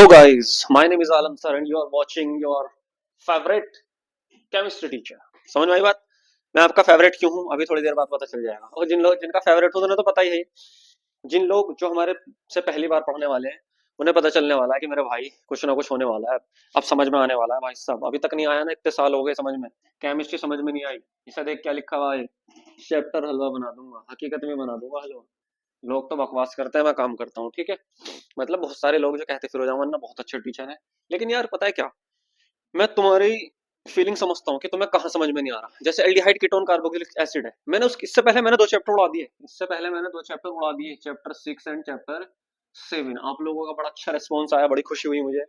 Hello guys, my name is Alam sir and you are watching your favorite chemistry teacher. समझ में आई बात? मैं आपका फेवरेट क्यों हूँ अभी थोड़ी देर बाद पता चल जाएगा। और जिन लोग जिनका फेवरेट हो उन्हें तो पता ही है। जिन लोग जो हमारे से पहली बार पढ़ने वाले हैं उन्हें पता चलने वाला है कि मेरे भाई कुछ ना कुछ होने वाला है। अब समझ में आने वाला है भाई साहब। अभी तक नहीं आया ना, इतने साल हो गए समझ में। केमिस्ट्री समझ में नहीं आई। इसे देख क्या लिखा हुआ है, चैप्टर हलवा बना दूंगा, हकीकत में बना दूंगा हलवा। लोग तो बकवास करते हैं, मैं काम करता हूँ, ठीक है। मतलब बहुत सारे लोग जो कहते हैं फिरोज अहमद ना बहुत अच्छे टीचर है, लेकिन यार पता है क्या, मैं तुम्हारी फीलिंग समझता हूँ कि तुम्हें कहाँ समझ में नहीं आ रहा। जैसे एल्डिहाइड कीटोन कार्बोक्सिलिक एसिड है, मैंने उस इससे पहले मैंने 2 चैप्टर उड़ा दिए। इससे पहले मैंने 2 चैप्टर उड़ा दिए, चैप्टर 6 एंड चैप्टर 7। आप लोगों का बड़ा अच्छा रिस्पॉन्स आया, बड़ी खुशी हुई मुझे।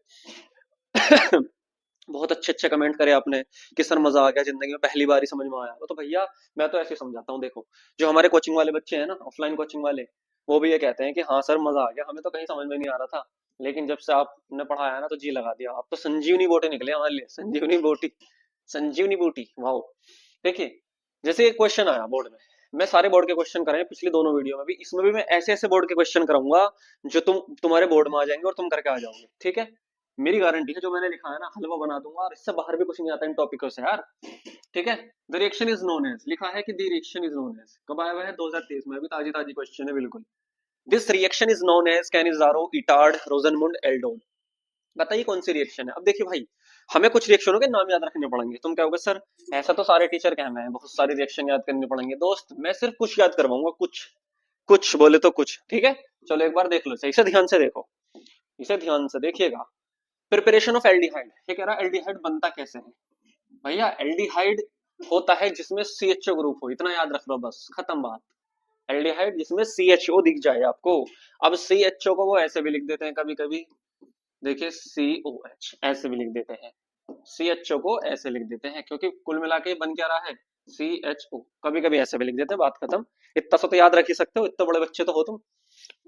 बहुत अच्छे अच्छे कमेंट करे आपने कि सर मजा आ गया, जिंदगी में पहली बार ही समझ में आया। तो भैया मैं तो ऐसे ही समझाता हूँ। देखो, जो हमारे कोचिंग वाले बच्चे हैं ना, ऑफलाइन कोचिंग वाले, वो भी ये कहते हैं कि हाँ सर मजा आ गया, हमें तो कहीं समझ में नहीं आ रहा था, लेकिन जब से आपने पढ़ाया ना तो जी लगा दिया। आप तो संजीवनी बोटी निकले हमारे लिए, संजीवनी बोटी, संजीवनी बूटी, वाह। देखिए, जैसे एक क्वेश्चन आया बोर्ड में, मैं सारे बोर्ड के क्वेश्चन कराए पिछली दोनों वीडियो में भी, इसमें भी मैं ऐसे ऐसे बोर्ड के क्वेश्चन कराऊंगा जो तुम्हारे बोर्ड में आ जाएंगे और तुम करके आ जाओगे, ठीक है। मेरी गारंटी है, जो मैंने लिखा है ना हलवा बना दूंगा, और इससे बाहर भी कुछ नहीं आता इन टॉपिकों से यार, ठीक है। The reaction is known as, लिखा है कि the reaction is known as, कब आया हुआ है 2023 में, अभी ताजी ताजी क्वेश्चन है बिल्कुल। This reaction is known as Cannizzaro Etard Rosenmund aldol. बताइए कौन सी रिएक्शन है। अब देखिए भाई, हमें कुछ रिएक्शनों के नाम याद रखने पड़ेंगे। तुम कहोगे सर ऐसा तो सारे टीचर कहते हैं बहुत सारी रिएक्शन याद करनी पड़ेंगे। दोस्त मैं सिर्फ कुछ याद करवाऊंगा, कुछ, कुछ बोले तो कुछ, ठीक है। चलो एक बार देख लो, सही से ध्यान से देखो, इसे ध्यान से देखिएगा। प्रिपरेशन ऑफ एल्डिहाइड, ये कह रहा है एल्डिहाइड बनता कैसे है। भैया एल्डिहाइड होता है जिसमें सीएचओ ग्रुप हो, इतना याद रख लो बस, खत्म बात। एल्डिहाइड जिसमें सीएचओ दिख जाए आपको। अब सीएचओ को वो ऐसे भी लिख देते हैं कभी कभी, देखिए सीओएच ऐसे भी लिख देते हैं, सीएचओ को ऐसे लिख देते हैं, क्योंकि कुल मिला के बन क्या रहा है, सीएचओ। कभी कभी ऐसे भी लिख देते हैं, बात खत्म। इतना सा तो याद रख ही सकते हो, इतने बड़े बच्चे तो हो तुम।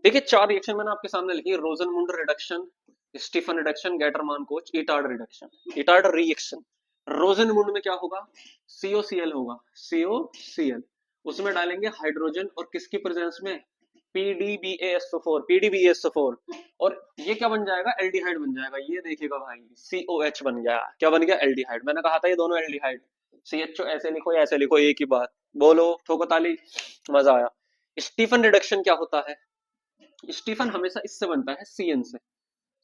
देखिए 4 रिएक्शन मैंने आपके सामने लिखी, Rosenmund reduction, Stephen reduction, Gattermann Koch, Etard reduction, Etard reaction. Rosenmund में क्या होगा, सीओसीएल होगा, सीओसीएल, उसमें डालेंगे हाइड्रोजन, और किसकी प्रेजेंस में, पीडीबीएसओ4, पीडीबीएसओ4, और ये क्या बन जाएगा, एल्डिहाइड बन जाएगा। ये देखिएगा भाई, सीओएच बन गया, क्या बन गया, एल्डिहाइड। मैंने कहा था ये दोनों एल्डिहाइड। सीएचओ ऐसे लिखो या ऐसे लिखो, एक ही बात। बोलो ठोको ताली, मजा आया। स्टीफन रिडक्शन क्या होता है, स्टीफन हमेशा इससे बनता है, सीएन से।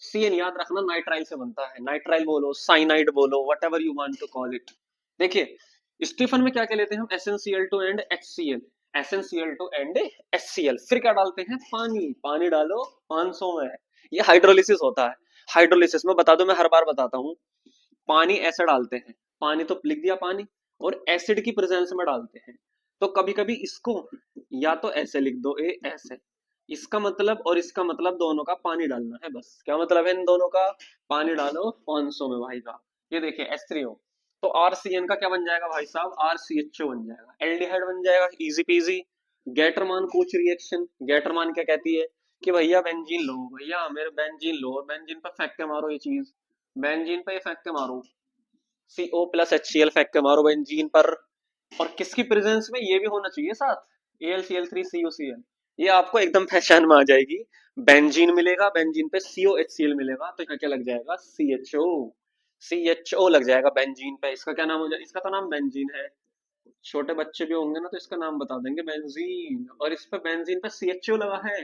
सीएन याद रखना नाइट्राइल से बनता है, नाइट्राइल बोलो, साइनाइड बोलो, whatever you want to call it. देखिए स्टीफन में क्या क्या लेते हैं हम, SnCl2 and HCl, SnCl2 and HCl, फिर क्या डालते हैं, पानी, पानी डालो 500 में। ये हाइड्रोलिसिस होता है। हाइड्रोलिसिस में बता दो, मैं हर बार बताता हूँ, पानी ऐसे डालते हैं, पानी तो लिख दिया पानी, और एसिड की प्रेजेंस में डालते हैं। तो कभी कभी इसको या तो ऐसे लिख दो, ए ऐसे, इसका मतलब और इसका मतलब दोनों का पानी डालना है, बस। क्या मतलब है इन दोनों का, पानी डालो 500 में भाई का। ये देखिए H3O, तो RCN का क्या बन जाएगा भाई साहब, RCHO बन जाएगा, एल्डिहाइड बन जाएगा, इजी पीजी। गैटरमान कोच रिएक्शन, गैटरमान क्या कहती है कि भैया बेंजीन लो, भैया मेरे बेंजीन लो, और बेंजीन पे फेंक के मारो ये चीज, बेंजीन पे फेंक के मारो, CO प्लस HCl फेंक के मारो बेंजीन पर। और किसकी प्रेजेंस में, ये भी होना चाहिए साथ, AlCl3CuCl, ये आपको एकदम पहचान में आ जाएगी। बेंजीन मिलेगा, बेंजीन पे COHCl मिलेगा, तो यहाँ क्या लग जाएगा, CHO, CHO लग जाएगा बेंजीन पे। इसका क्या नाम हो जाएगा, इसका तो नाम बेंजीन है। छोटे बच्चे भी होंगे ना तो इसका नाम बता देंगे बेंजीन, और इस पे बेंजीन पे CHO लगा है,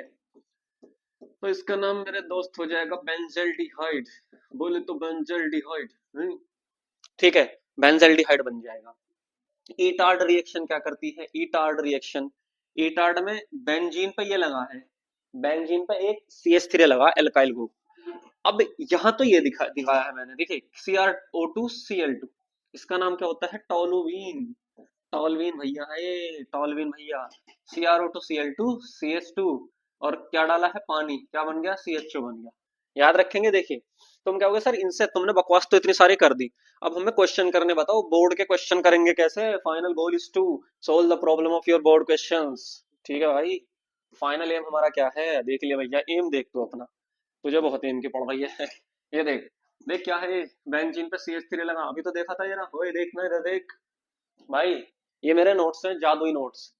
तो इसका नाम मेरे दोस्त हो जाएगा बेंजल्डिहाइड। बोले तो बेंजल्डिहाइड, ठीक है, बेंजल्डिहाइड बन जाएगा। ईटार्ड रिएक्शन क्या करती है, ईटार्ड रिएक्शन, ईटार्ड में बेंजीन पे ये लगा है, बेंजीन पे एक CH3 लगा, एल्काइल ग्रुप। अब यहां तो ये दिखाया है मैंने, देखिए CrO2Cl2, इसका नाम क्या होता है, टोलुवीन, टोलवीन भैया है, टोलवीन भैया। CrO2Cl2 CH2, और क्या डाला है, पानी, क्या बन गया, CHO बन गया। याद रखेंगे। देखिए तुम क्या होगे सर, इनसे तुमने बकवास तो इतनी सारी कर दी, अब हमें क्वेश्चन करने बताओ, बोर्ड के क्वेश्चन करेंगे कैसे। Final goal is to solve the problem of your board questions, ठीक है भाई। फाइनल एम हमारा क्या है, देख लिया भैया, एम देख तू अपना, तुझे बहुत एम की पड़ रही है। ये देख, देख क्या है, बेंजीन पे CH3 लगा, अभी तो देखा था ये ना, ओए देखना इधर देख भाई, ये मेरे नोट्स हैं, जादुई नोट्स।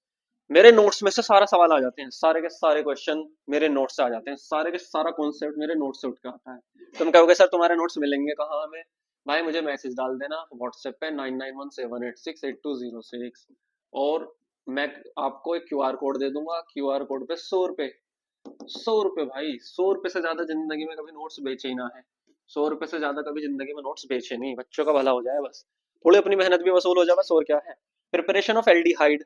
मेरे नोट्स में से सारा सवाल आ जाते हैं, सारे के सारे क्वेश्चन मेरे नोट्स से आ जाते हैं, सारे के सारा कॉन्सेप्ट मेरे नोट्स से उठ के आता है। तुम कहोगे सर तुम्हारे नोट्स मिलेंगे कहाँ हमें? भाई मुझे मैसेज डाल देना व्हाट्सएप पे 9917868206, और मैं आपको एक क्यूआर कोड दे दूंगा, क्यूआर कोड पे 100 रुपए, 100 रुपए भाई, 100 रुपए से ज्यादा जिंदगी में कभी नोट्स बेचे ही ना है। 100 रुपए से ज्यादा कभी जिंदगी में नोट्स बेचे नहीं, बच्चों का भला हो जाए बस, थोड़ी अपनी मेहनत भी वसूल हो जाए बस, और क्या है। Preparation of aldehyde,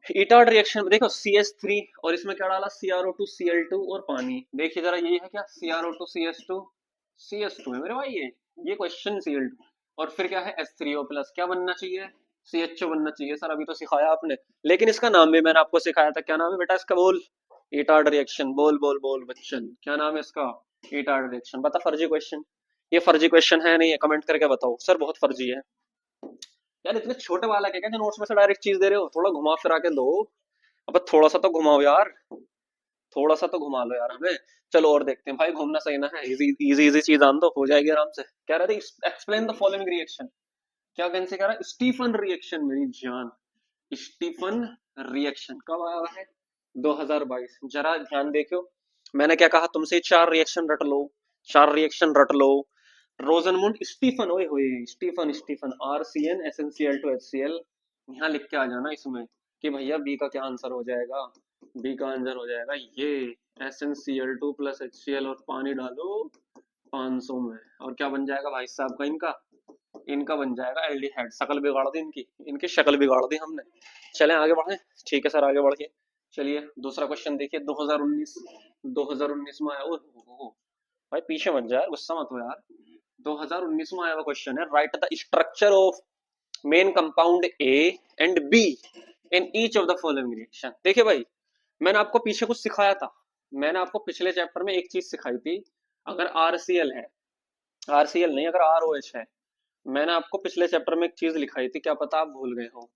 Etard reaction देखो, CH3 और इसमें क्या डाला, CrO2Cl2 और पानी, देखिए जरा यही है क्या, CrO2 CS2 है मेरे भाई, ये क्वेश्चन Cl2, और फिर क्या है H3O प्लस, क्या बनना चाहिए, CHO बनना चाहिए। सर अभी तो सिखाया आपने, लेकिन इसका नाम भी मैंने आपको सिखाया था, क्या नाम है बेटा इसका, बोल, इटार्ड रिएक्शन, बोल बोल बोल बच्चन, क्या नाम है इसका, इटार्ड रिएक्शन। बता फर्जी क्वेश्चन, ये फर्जी क्वेश्चन है नहीं है, कमेंट करके बताओ सर बहुत फर्जी है। यार इतने छोटे बालक है क्या जो नोट्स में से डायरेक्ट चीज दे रहे हो, थोड़ा घुमा फिरा के दो, अब थोड़ा सा तो घुमाओ यार, थोड़ा सा तो घुमा लो यार हमें। चलो और देखते हैं भाई, घूमना सही ना है, इजी इजी इजी चीज आन दो, हो जाएगी आराम से। कह रहे थे एक्सप्लेन द फॉलोइंग रिएक्शन, क्या कैंसिल कह रहा है, स्टीफन रिएक्शन मेरी जान, स्टीफन रिएक्शन कब आया है, 2022। जरा ध्यान देखो, मैंने क्या कहा तुमसे, चार रिएक्शन रट लो, चार रिएक्शन रट लो। रोजनमुंड स्टीफन, ओए होए, स्टीफन स्टीफन, RCN SnCl2HCl, यहाँ लिख के आ जाना इसमें कि भैया बी का क्या आंसर हो जाएगा, बी का आंसर हो जाएगा ये SnCl2 प्लस HCl, और पानी डालो 500 में, और क्या बन जाएगा भाई साहब का, इनका इनका बन जाएगा एल्डिहाइड। शकल बिगाड़ दी इनकी, इनकी शक्ल बिगाड़ दी हमने। चलें आगे बढ़े, ठीक है सर आगे बढ़िए। चलिए दूसरा क्वेश्चन देखिए, 2019 में आया, ओह भाई पीछे मत जा यार, गुस्सा मत हो यार, 2019 में आया हुआ क्वेश्चन है, right the structure of main compound A and be in each of the following reaction. देखिए भाई, मैंने आपको पीछे कुछ सिखाया था, मैंने आपको पिछले चैप्टर में एक चीज सिखाई थी, अगर RCl है, RCl नहीं अगर ROH है, मैंने आपको पिछले चैप्टर में एक चीज लिखाई थी, क्या पता आप भूल गए हो।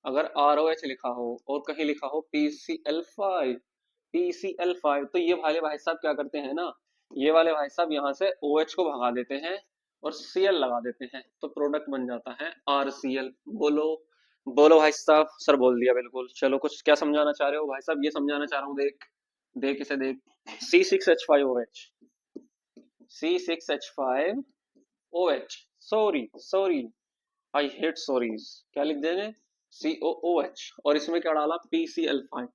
अगर ROH लिखा हो और कहीं लिखा हो PCl5 तो ये वाले भाई साहब क्या करते हैं ना, ये वाले भाई साहब यहाँ से OH को भगा देते हैं और Cl लगा देते हैं, तो प्रोडक्ट बन जाता है RCl। बोलो बोलो भाई साहब, सर बोल दिया बिल्कुल। चलो कुछ क्या समझाना चाह रहे हो भाई साहब, ये समझाना चाह रहा हूँ, देख देख इसे देख, C6H5OH, C6H5OH, sorry sorry, I hate sorries, क्या लिख देंगे, COOH, और इसमें क्या डाला, PCl5।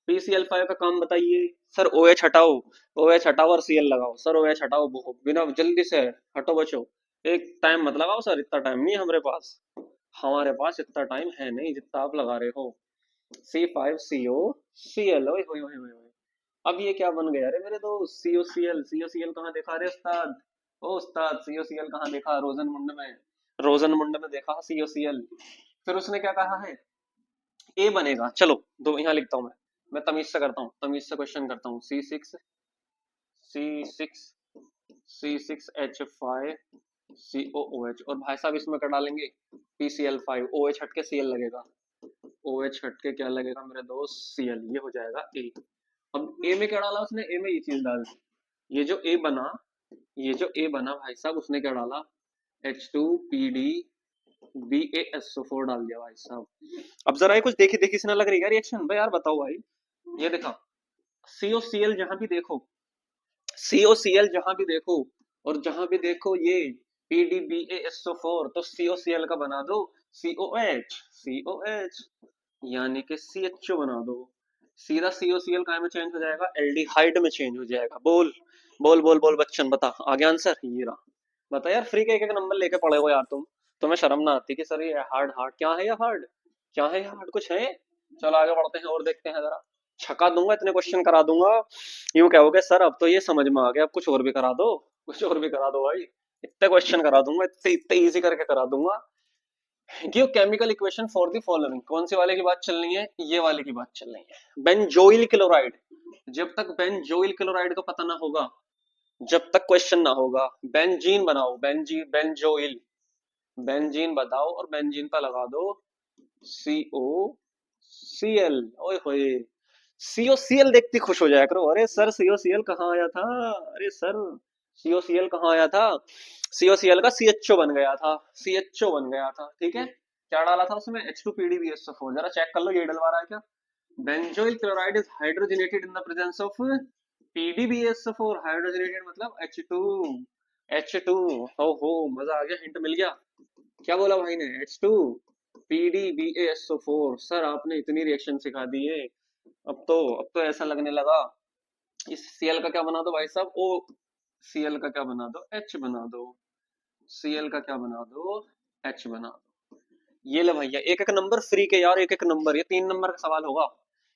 PCl5 का काम बताइए सर, OH हटाओ, OH हटाओ और Cl लगाओ, सर OH हटाओ, बिना जल्दी से हटो बचो, एक टाइम मत लगाओ सर, इतना टाइम नहीं है हमारे पास इतना टाइम है नहीं जितना आप लगा रहे हो। C5COCl, ओए होए होए होए, अब ये क्या बन गया रे मेरे दोस्त, COCl कहाँ देखा रे उस्ताद, ओ उस्ताद COCl कहाँ देखा, रोजन मुंड में देखा COCl। फिर उसने क्या कहा है, ए बनेगा, चलो दो यहाँ लिखता हूँ मैं तमीज से करता हूँ, तमीज से क्वेश्चन करता हूँ, C6H5COOH, और भाई साहब इसमें क्या डालेंगे, PCl5, OH हट के Cl लगेगा, OH हट के क्या लगेगा मेरे दोस्त, Cl, ये हो जाएगा ए। अब ए में क्या डाला उसने, ए में ये चीज डाल दी, ये जो ए बना, ये जो ए बना भाई साहब, उसने क्या डाला, H2PDBaSO4 डाल दिया भाई साहब। अब जरा ये कुछ देखी देखी से ना लग रही है रिएक्शन भाई, यार बताओ भाई, ये देखा, COCl जहां भी देखो, COCl जहां भी देखो, और जहां भी देखो ये PDBaSO4, तो COCl का बना दो COH, यानी कि CHO बना दो, सीधा COCl काय में चेंज हो जाएगा, एल्डिहाइड में चेंज हो जाएगा। बोल बोल बोल बोल बच्चन, बता आगे आंसर, ये रहा। बता यार, फ्री के एक एक नंबर लेके पड़े हो यार तुम्हें शर्म ना आती कि सर ये हार्ड हार्ड क्या है, ये हार्ड क्या है, ये हार्ड कुछ है। चलो आगे बढ़ते हैं और देखते हैं जरा, छका दूंगा, इतने क्वेश्चन करा दूंगा, यूं कहोगे सर अब तो ये समझ में आ गया, अब कुछ और भी करा दो, कुछ और भी करा दो भाई, इतने क्वेश्चन करा दूंगा, इतने इतने इजी करके करा दूंगा। Give chemical equation for the following, कौन सी वाले की बात चल रही है, ये वाले की बात चल रही है, बेंजोइल क्लोराइड। जब तक बेंजोइल क्लोराइड को पता ना होगा, जब तक क्वेश्चन ना होगा, बेंजीन बनाओ, बेंजोइल, बेंजीन बताओ और बेंजीन पर लगा दो COCl, ओए होए, COCl देखती खुश हो जाया करो, अरे सर COCl कहाँ आया था, अरे सर COCl कहाँ आया था, COCl का CHO बन गया था, CHO बन गया था, ठीक है। क्या डाला था उसमें, H2PdBSO4, जरा चेक कर लो ये डलवा रहा है क्या। Benzoyl chloride is hydrogenated in the presence of PdBSO4, hydrogenated मतलब H2। हो मजा आ गया, हिंट मिल गया। क्या बोला भाई ने, H2PdBSO4। सर आपने इतनी रिएक्शन सिखा दी है, अब तो ऐसा लगने लगा इस Cl का क्या बना दो भाई साहब, ओ Cl का क्या बना दो, H बना दो। Cl का क्या बना दो, H बना दो। ये ले भैया, एक एक नंबर फ्री के यार, एक एक नंबर, ये 3 नंबर का सवाल होगा।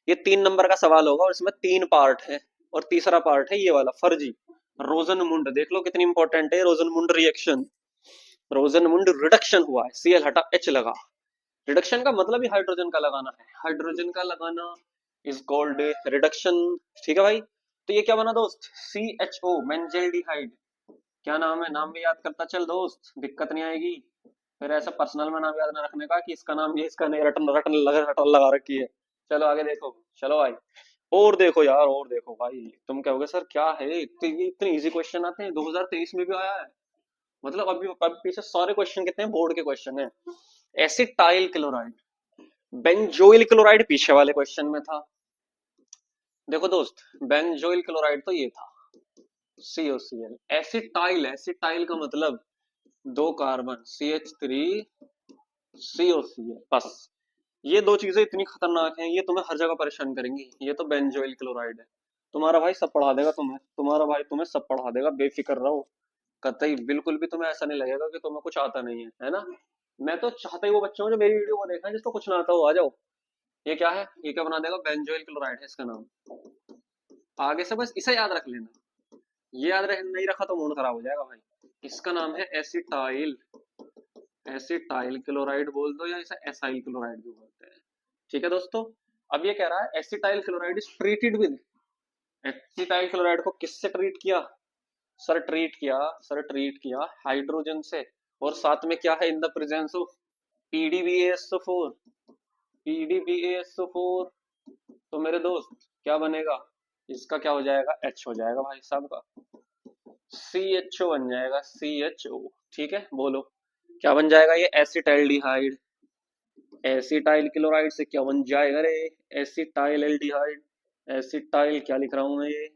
ये 3 नंबर का सवाल होगा और इसमें 3 पार्ट है। और तीसरा पार्ट है ये वाला फर्जी, रोजनमुंड। देख लो कितनी इंपॉर्टेंट है रोजनमुंड रिएक्शन। रोजनमुंड रिडक्शन हुआ है, Cl हटा H लगा। रिडक्शन का मतलब ही हाइड्रोजन का लगाना है, हाइड्रोजन का लगाना इज कॉल्ड रिडक्शन। ठीक है भाई, तो ये क्या बना दोस्त, CHO मेंजेल्डिहाइड। क्या नाम है, नाम भी याद करता चल दोस्त, दिक्कत नहीं आएगी। फिर ऐसा पर्सनल में नाम याद ना रखने का कि इसका नाम ये इसका नहीं, रटन रटन लगा रखी है। चलो आगे देखो, चलो भाई और देखो यार, और देखो भाई। तुम कहोगे सर क्या है, इतने इजी क्वेश्चन आते हैं, 2023 में भी आया है। मतलब अभी पीछे सारे क्वेश्चन कितने हैं, बोर्ड के क्वेश्चन है। एसिटाइल क्लोराइड, बेंजोइल क्लोराइड पीछे वाले क्वेश्चन में था। देखो दोस्त, बेंजोइल क्लोराइड तो ये था COCl। एसिटाइल, एसिटाइल का मतलब 2 कार्बन CH3COCl, बस। ये दो चीजें इतनी खतरनाक हैं, ये तुम्हें हर जगह परेशान करेंगी। ये तो बेंजोइल क्लोराइड है। तुम्हारा भाई सब पढ़ा देगा तुम्हें, तुम्हारा भाई तुम्हें सब पढ़ा देगा, बेफिक्र रहो। कतई बिल्कुल भी तुम्हें ऐसा नहीं लगेगा कि तुम्हें कुछ आता नहीं है ना। मैं तो चाहता ही वो बच्चे हूँ जो मेरी वीडियो को देखा है, जिसको कुछ ना आता हो आ जाओ। ये क्या है, ये क्या बना देगा, बेंजोइल क्लोराइड है इसका नाम। आगे से बस इसे याद रख लेना। ये याद रख नहीं रखा तो मूड खराब हो जाएगा भाई। इसका नाम है एसिटाइल, एसिटाइल क्लोराइड बोल दो या इसे एसाइल क्लोराइड भी बोलते हैं। ठीक है दोस्तों, अब ये कह रहा है acetyl chloride is treated with. Acetyl chloride को किससे ट्रीट किया, सर ट्रीट किया हाइड्रोजन से। और साथ में क्या है, in the presence of PdBaSO4, PdBaSO4। तो मेरे दोस्त क्या बनेगा, इसका क्या हो जाएगा, H हो जाएगा भाई साहब का, CHO बन जाएगा, CHO। ठीक है बोलो, क्या बन जाएगा ये, एसिटाइलडिहाइड। एसिटाइल क्लोराइड से क्या बन जाएगा रे, एसिटाइल एल्डिहाइड। एसिटाइल क्या लिख रहा हूं मैं, ये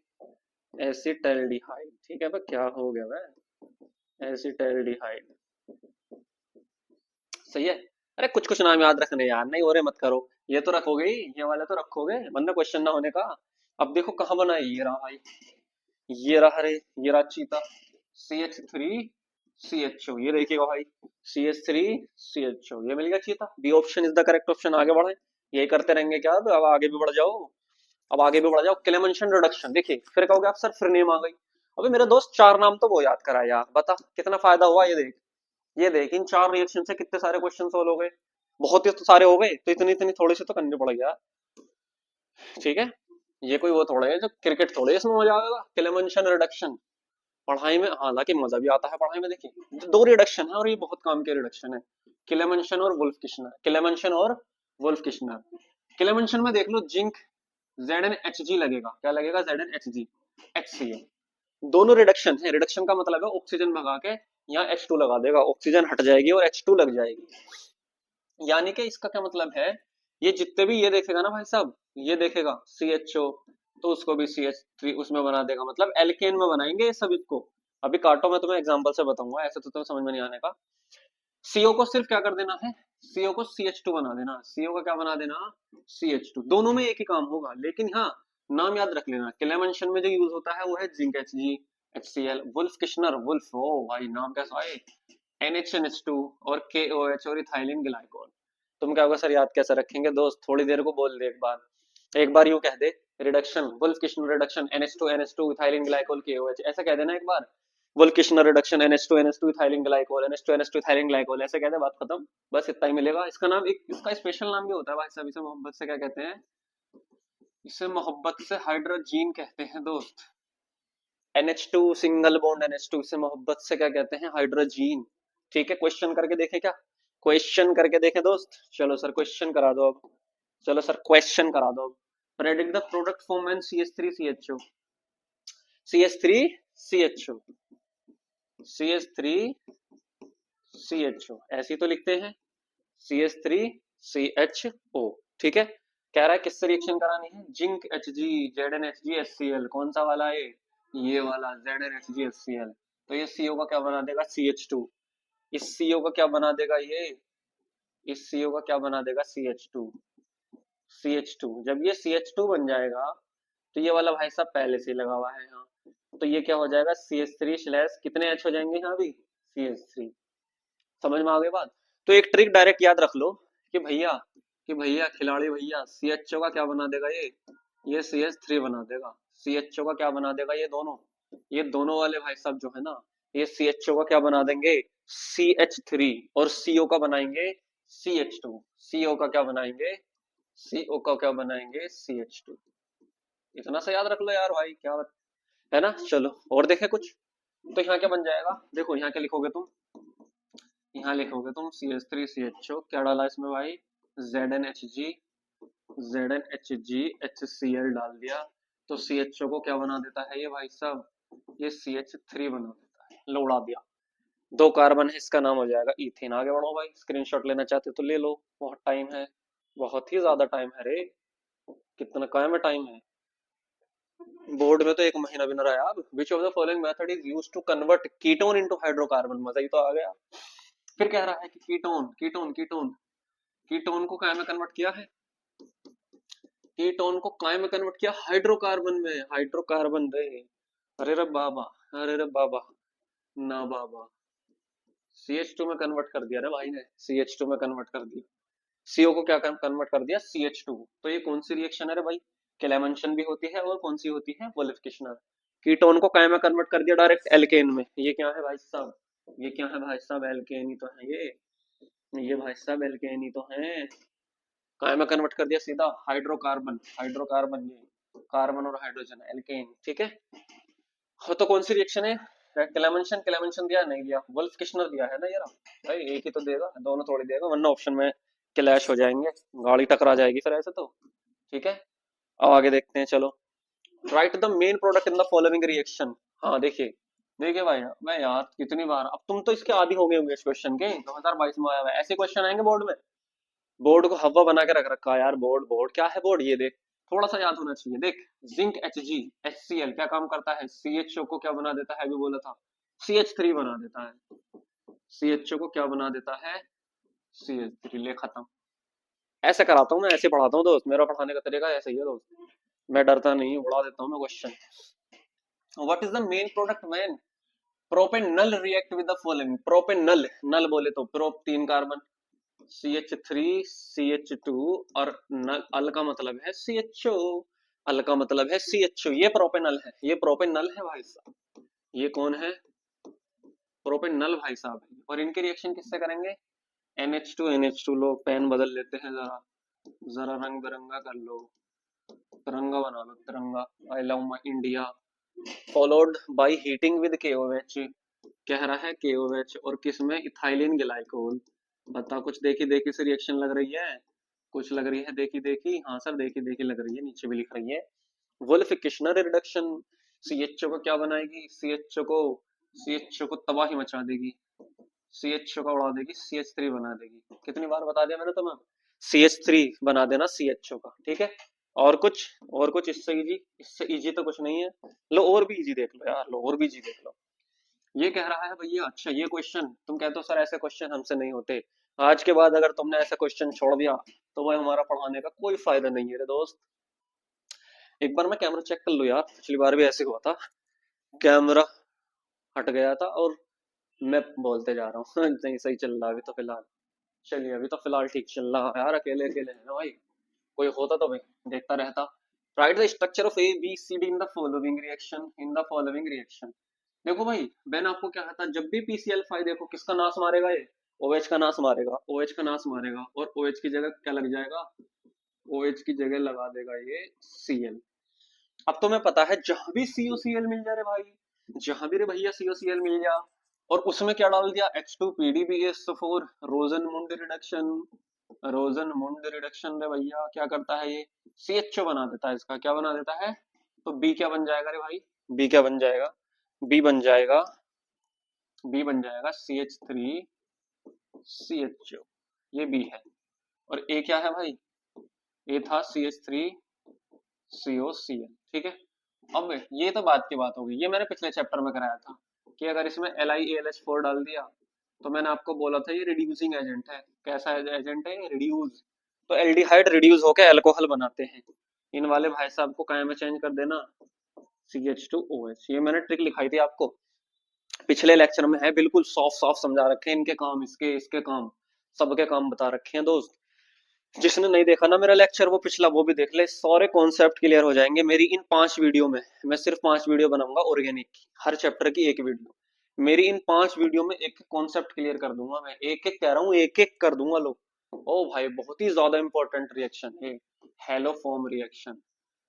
एसिटाइलडिहाइड। ठीक है भाई, क्या हो गया भाई, एसिटाइलडिहाइड। सही है। अरे कुछ कुछ नाम याद रखने यार, नहीं हो रहे मत करो। ये तो रखोगे ही, ये वाले तो रखोगे, वरना क्वेश्चन ना होने का। अब देखो कहाँ बना है, ये रहा भाई, ये रहा रे, ये रहा चीता। CH3CHO, ये देखिएगा भाई, CH3CHO, ये मिल गया चीता। B option is the correct option. आगे बढ़े, यही करते रहेंगे क्या, अब आगे भी बढ़ जाओ। अब आगे भी बढ़ जाओ, क्लेमेंशन रिडक्शन। देखिए फिर कहोगे आप सर फिर नेम आ गई। अबे मेरे दोस्त 4 नाम तो वो याद करा यार, बता कितना फायदा हुआ। ये देख, ये देख, इन 4 रिएक्शन से कितने सारे क्वेश्चन सोल्व हो गए। बहुत ही तो सारे हो गए, तो इतनी इतनी थोड़ी सी तो करनी पड़ेगी यार। ठीक है, ये कोई वो थोड़े है जो क्रिकेट थोड़े है, इसमें मजा आएगा क्लेमेंशन रिडक्शन। पढ़ाई में हालांकि मजा भी आता है पढ़ाई में। देखिए 2 रिडक्शन है और ये बहुत काम के रिडक्शन है, क्लेमेंशन और वुल्फ किश्नर, क्लेमेंशन और वुल्फ किश्नर। क्लेमेंशन में देख लो जिंक ZnHg लगेगा, क्या लगेगा, ZnHg, HCl। दोनों रिडक्शन है, रिडक्शन का मतलब है ऑक्सीजन भगा के यहाँ H2 लगा देगा, ऑक्सीजन हट जाएगी और H2 लग जाएगी। यानी कि इसका क्या मतलब है, ये जितने भी ये देखेगा ना भाई साहब, ये देखेगा CHO, तो उसको भी CH3 उसमें बना देगा, मतलब एल्केन में बनाएंगे ये सब इसको। अभी काटो, मैं तुम्हें एग्जांपल से बताऊंगा, ऐसे तो तुम्हें समझ में नहीं आने का। CO को सिर्फ क्या कर देना है, CO को CH2 बना देना, CO का क्या बना देना, CH2। दोनों में एक ही काम होगा, लेकिन हाँ नाम याद रख लेना, क्लेमेंशन में जो यूज होता है वो है zinc Hg HCl, Wolff Kishner Wolff, ओ भाई नाम कैसा है, NHNH2 और KOH और इथाइलिन ग्लाइकोल। तुम क्या होगा सर याद कैसे रखेंगे दोस्त, थोड़ी देर को बोल दे एक बार यूं कह दे, reduction Wolff Kishner reduction NH2NH2 ethylene glycol KOH, ऐसा कह देना एक बार। Wolff Kishner reduction NH2NH2 ethylene glycol, NH2NH2 ethylene glycol, ऐसे कह दे, बात खत्म। बस इतना ही मिलेगा। इसका नाम एक, इसका स्पेशल नाम भी होता है भाई साहब, इसे मोहब्बत से क्या कहते हैं, इसे मोहब्बत से हाइड्रोजीन कहते हैं दोस्त। NH2 सिंगल बॉन्ड NH2, इसे मोहब्बत से क्या कहते हैं, हाइड्रोजीन। ठीक है, क्वेश्चन करके देखें क्या, क्वेश्चन करके देखें दोस्त। चलो सर क्वेश्चन करा दो अब, चलो सर क्वेश्चन करा दो अब। Predict the product form and CH3CHO, CH3CHO, CH3CHO, ऐसे तो लिखते हैं CH3CHO। ठीक है, कह रहा है किससे रिएक्शन करानी है, जिंक Hg, ZnHgHCl, कौन सा वाला है ये वाला ZnHgHCl। तो ये CO का क्या बना देगा CH2, इस CO का क्या बना देगा ये, इस CO का क्या बना देगा CH2, CH2। जब ये CH2 बन जाएगा तो ये वाला भाई साहब पहले से ही लगा हुआ है यहाँ, तो ये क्या हो जाएगा CH3 स्लैश कितने H हो जाएंगे यहाँ भी CH3। समझ में आ गई बात। तो एक ट्रिक डायरेक्ट याद रख लो कि भैया, खिलाड़ी भैया, CHO का क्या बना देगा ये CH3 बना देगा। CHO का क्या बना देगा ये दोनों वाले भाई साहब जो है ना, ये CHO का क्या बना देंगे CH3, और CO का बनाएंगे CH2। CO का क्या बनाएंगे, CO का क्या बनाएंगे CH2। इतना सा याद रख लो यार भाई, क्या बात है ना। चलो और देखें कुछ। तो यहाँ क्या बन जाएगा, देखो यहाँ क्या लिखोगे तुम, यहाँ लिखोगे तुम CH3CHO, क्या डाला इसमें भाई ZnHg, HCl डाल दिया। तो CHO को क्या बना देता है ये भाई साहब, ये CH3 बना देता है, लो उड़ा दिया। दो कार्बन है, इसका नाम हो जाएगा इथेन। आगे बढ़ो भाई, स्क्रीनशॉट लेना चाहते तो ले लो, बहुत टाइम है, बहुत ही ज्यादा टाइम है रे। कितना काय में टाइम है, बोर्ड में तो एक महीना भी ना रहा यार। Which of the following method is used to convert ketone into hydrocarbon, मजा ही तो आ गया। फिर कह रहा है कि कीटोन कीटोन कीटोन कीटोन को काय में कन्वर्ट किया है, कीटोन को काय में कन्वर्ट किया, हाइड्रोकार्बन में, हाइड्रोकार्बन रे। अरे रे बाबा, अरे रे बाबा, ना बाबा, CH2 में कन्वर्ट कर दिया रे भाई ने, CH2 में कन्वर्ट कर दिया। CO को क्या कन्वर्ट कर दिया CH2। तो ये कौन सी रिएक्शन है रे भाई, क्लेमेंशन भी होती है और कौन सी होती है वोलिफिकेशन। कीटोन को काय में कन्वर्ट कर दिया डायरेक्ट एल्केन में। ये क्या है भाई साहब, ये क्या है भाई साहब, एल्केन ही तो है ये भाई साहब एल्केन ही तो है। काय में कन्वर्ट कर दिया सीधा हाइड्रोकार्बन, हाइड्रोकार्बन ये कार्बन और हाइड्रोजन एल्केन। ठीक है, हाँ तो कौन सी रिएक्शन है, क्लेमेंशन, क्लेमेंशन दिया नहीं दिया, वोल्फिकेशनर दिया है ना यार भाई, एक ही तो देगा, दोनों थोड़ी देगा, वरना ऑप्शन में क्लैश हो जाएंगे, गाड़ी टकरा जाएगी फिर ऐसे तो। ठीक है, अब आगे देखते हैं चलो। Right the main product in the following reaction. हाँ देखिए, देखिए भाई मैं यार कितनी बार, अब तुम तो इसके आदी हो गए होंगे इस क्वेश्चन के, 2022 में आया हुआ है ऐसे क्वेश्चन आएंगे बोर्ड में। बोर्ड को हवा बना के रख रखा है यार, बोर्ड बोर्ड क्या है बोर्ड, ये देख, थोड़ा सा याद होना चाहिए। देख, जिंक Hg HCl क्या काम करता है, CHO को क्या बना देता है, अभी बोला था CH3 बना देता है। CHO को क्या बना देता है CH3, ले खत्म। ऐसे कराता हूँ मैं, ऐसे पढ़ाता हूँ दोस्त, मेरा पढ़ाने का तरीका ऐसे ही है दोस्त, मैं डरता नहीं हूँ, उड़ा देता हूँ मैं question. What is the main product man, propanal react with the following. Propanal, नल बोले तो प्रोप 3 कार्बन, CH3 CH2, और नल, अल का मतलब है CHO, अल का मतलब है CHO, ये प्रोपेनल है, ये प्रोपेनल है भाई साहब, ये कौन है प्रोपेनल भाई साहब है। और इनके रिएक्शन किससे करेंगे, NH2 NH2, लोग पेन बदल लेते हैं, जरा जरा रंग बिरंगा कर लो, तिरंगा बना लो तिरंगा, I love my India. Followed by heating with KOH, कह रहा है KOH, और किसमें इथाइलिन ग्लाइकोल। बता, कुछ देखी देखी से रिएक्शन लग रही है, कुछ लग रही है देखी देखी, हाँ सर देखी देखी लग रही है, नीचे भी लिख रही है वोल्फिकेशनर रिडक्शन। CHO को क्या बनाएगी, CHO को तबाही मचा देगी, CHO का उड़ा देगी, CH3 बना देगी। कितनी बार बता दिया मैंने तुम्हें, CH3 बना देना CHO का। ठीक है, और कुछ, और कुछ इससे इजी, इससे इजी तो कुछ नहीं है। लो और भी इजी देख लो यार, लो और भी इजी देख लो। ये कह रहा है भैया, अच्छा ये क्वेश्चन तुम कहते हो सर ऐसे क्वेश्चन हमसे नहीं होते, आज के बाद अगर तुमने ऐसा क्वेश्चन छोड़ दिया तो भाई हमारा पढ़ाने का कोई फायदा नहीं है रे दोस्त। एक बार मैं कैमरा चेक कर लूँ यार, पिछली बार भी ऐसे हुआ था, कैमरा हट गया था और मैं बोलते जा रहा हूँ नहीं सही चल रहा अभी तो फिलहाल, चलिए अभी तो फिलहाल ठीक चल रहा है यार, अकेले अकेले है ना भाई, कोई होता तो भाई देखता रहता। Right the structure of ABCD in the following reaction, in the following reaction. देखो भाई, मैंने आपको क्या कहा था, जब भी PCl5 देखो किसका नाश मारेगा ये, OH का नाश मारेगा, OH का नाश मारेगा, और OH की जगह क्या लग जाएगा, OH की जगह लगा देगा ये Cl। अब तुम्हें पता है जहां भी COCl मिल जा रहे भाई, जहां भी रे भैया COCl मिल जा, और उसमें क्या डाल दिया H2PDBS4, रोजनमुंड रिडक्शन, रोजनमुंड रिडक्शन रे भैया क्या करता है ये, CHO बना देता है, इसका क्या बना देता है। तो B क्या बन जाएगा रे भाई, B क्या बन जाएगा, B बन जाएगा, B बन जाएगा CH3CHO। ये बी है, और ए क्या है भाई, ए था CH3COCl, ठीक है। अब ये तो बात की बात होगी, ये मैंने पिछले चैप्टर में कराया था कि अगर इसमें LiAlH4 डाल दिया तो मैंने आपको बोला था ये रिड्यूसिंग एजेंट है। कैसा एजेंट है, रिड्यूस। तो एल्डिहाइड रिड्यूस होकर अल्कोहल बनाते हैं। इन वाले भाई साहब को काय में चेंज कर देना, CH2OH। ये मैंने ट्रिक लिखाई थी आपको पिछले लेक्चर में, है बिल्कुल सॉफ्ट सॉफ्ट समझा रखे हैं, इनके काम, इसके इसके काम, सबके काम बता रखे हैं दोस्त। जिसने नहीं देखा ना मेरा लेक्चर वो पिछला, वो भी देख ले, सारे कॉन्सेप्ट क्लियर हो जाएंगे मेरी इन 5 वीडियो में। मैं सिर्फ 5 वीडियो बनाऊंगा ऑर्गेनिक की, हर चैप्टर की एक वीडियो। मेरी इन 5 वीडियो में एक कॉन्सेप्ट क्लियर कर दूंगा मैं, एक एक कह रहा हूँ, एक एक कर दूंगा लोग। ओ भाई बहुत ही ज्यादा इंपॉर्टेंट रिएक्शन है हेलोफॉर्म रिएक्शन।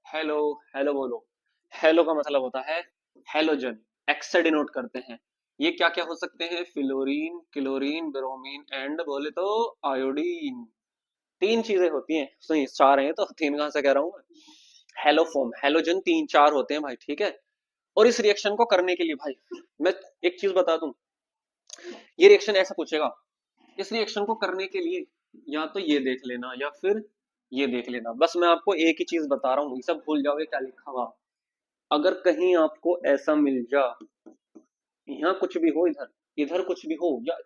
हेलो, हेलो बोलो। हेलो का मतलब होता है हेलोजन, एक्स से डिनोट करते हैं। ये क्या क्या हो सकते हैं, फ्लोरीन, क्लोरीन, ब्रोमीन एंड बोले तो आयोडीन। 3 चीजें होती हैं, सही 4 हैं तो 3 कहां से कह रहा हूं मैं। हेलोफॉर्म, हेलोजन 3 4 होते हैं भाई, ठीक है। और इस रिएक्शन को करने के लिए भाई मैं एक चीज बता दूं, ये रिएक्शन ऐसा पूछेगा, इस रिएक्शन को करने के लिए या तो ये देख लेना या फिर ये देख लेना। बस मैं आपको एक ही चीज बता रहा हूँ, ये सब भूल जाओगे क्या लिखा हुआ। अगर कहीं आपको ऐसा मिल जा, यहाँ कुछ भी हो, इधर इधर कुछ भी हो, या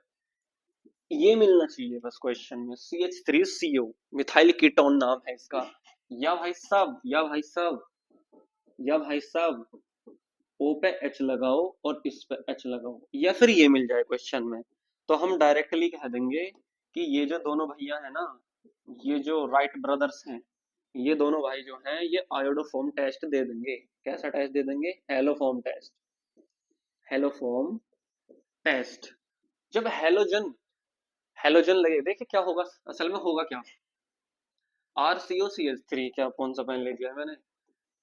ये मिलना चाहिए बस क्वेश्चन में, CH3CO, मिथाइल कीटोन नाम है इसका। या भाई साहब, या भाई साहब, या भाई साहब, O पे H लगाओ और इस पे H लगाओ, या फिर ये मिल जाए क्वेश्चन में, तो हम डायरेक्टली कह देंगे कि ये जो दोनों भैया है ना, ये जो राइट ब्रदर्स हैं, ये दोनों भाई जो हैं ये आयोडोफॉर्म टेस्ट दे देंगे। कैसा टेस्ट दे देंगे, हेलोफॉर्म टेस्ट। Haloform test. जब हेलोजन, हेलोजन लगे, देखिए क्या होगा, असल में होगा क्या, RCOCH3, क्या कौन सा पेन ले लिया मैंने,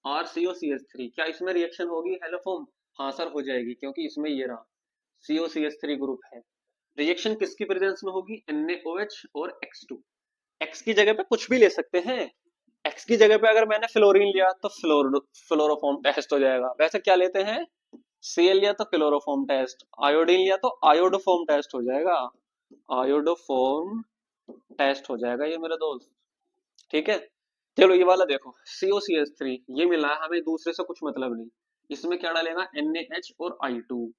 RCOCH3, क्या इसमें रिएक्शन होगी हेलोफॉर्म। हाँ सर हो जाएगी, क्योंकि इसमें ये रहा COCH3 ग्रुप है। रिएक्शन किसकी प्रेजेंस में होगी, NaOH और X2। X की जगह पे कुछ भी ले सकते हैं, X की जगह पे अगर मैंने फ्लोरीन लिया तो फ्लोरोफॉर्म टेस्ट हो जाएगा। वैसे क्या लेते हैं, Cl लिया तो क्लोरोफॉर्म टेस्ट, आयोडीन लिया तो आयोडोफॉर्म टेस्ट हो जाएगा, आयोडोफॉर्म टेस्ट हो जाएगा ये मेरे दोस्त, ठीक है। चलो ये वाला देखो, COCH3 ये मिला है हमें, दूसरे से कुछ मतलब नहीं। इसमें क्या डालेगा, NaH और I2,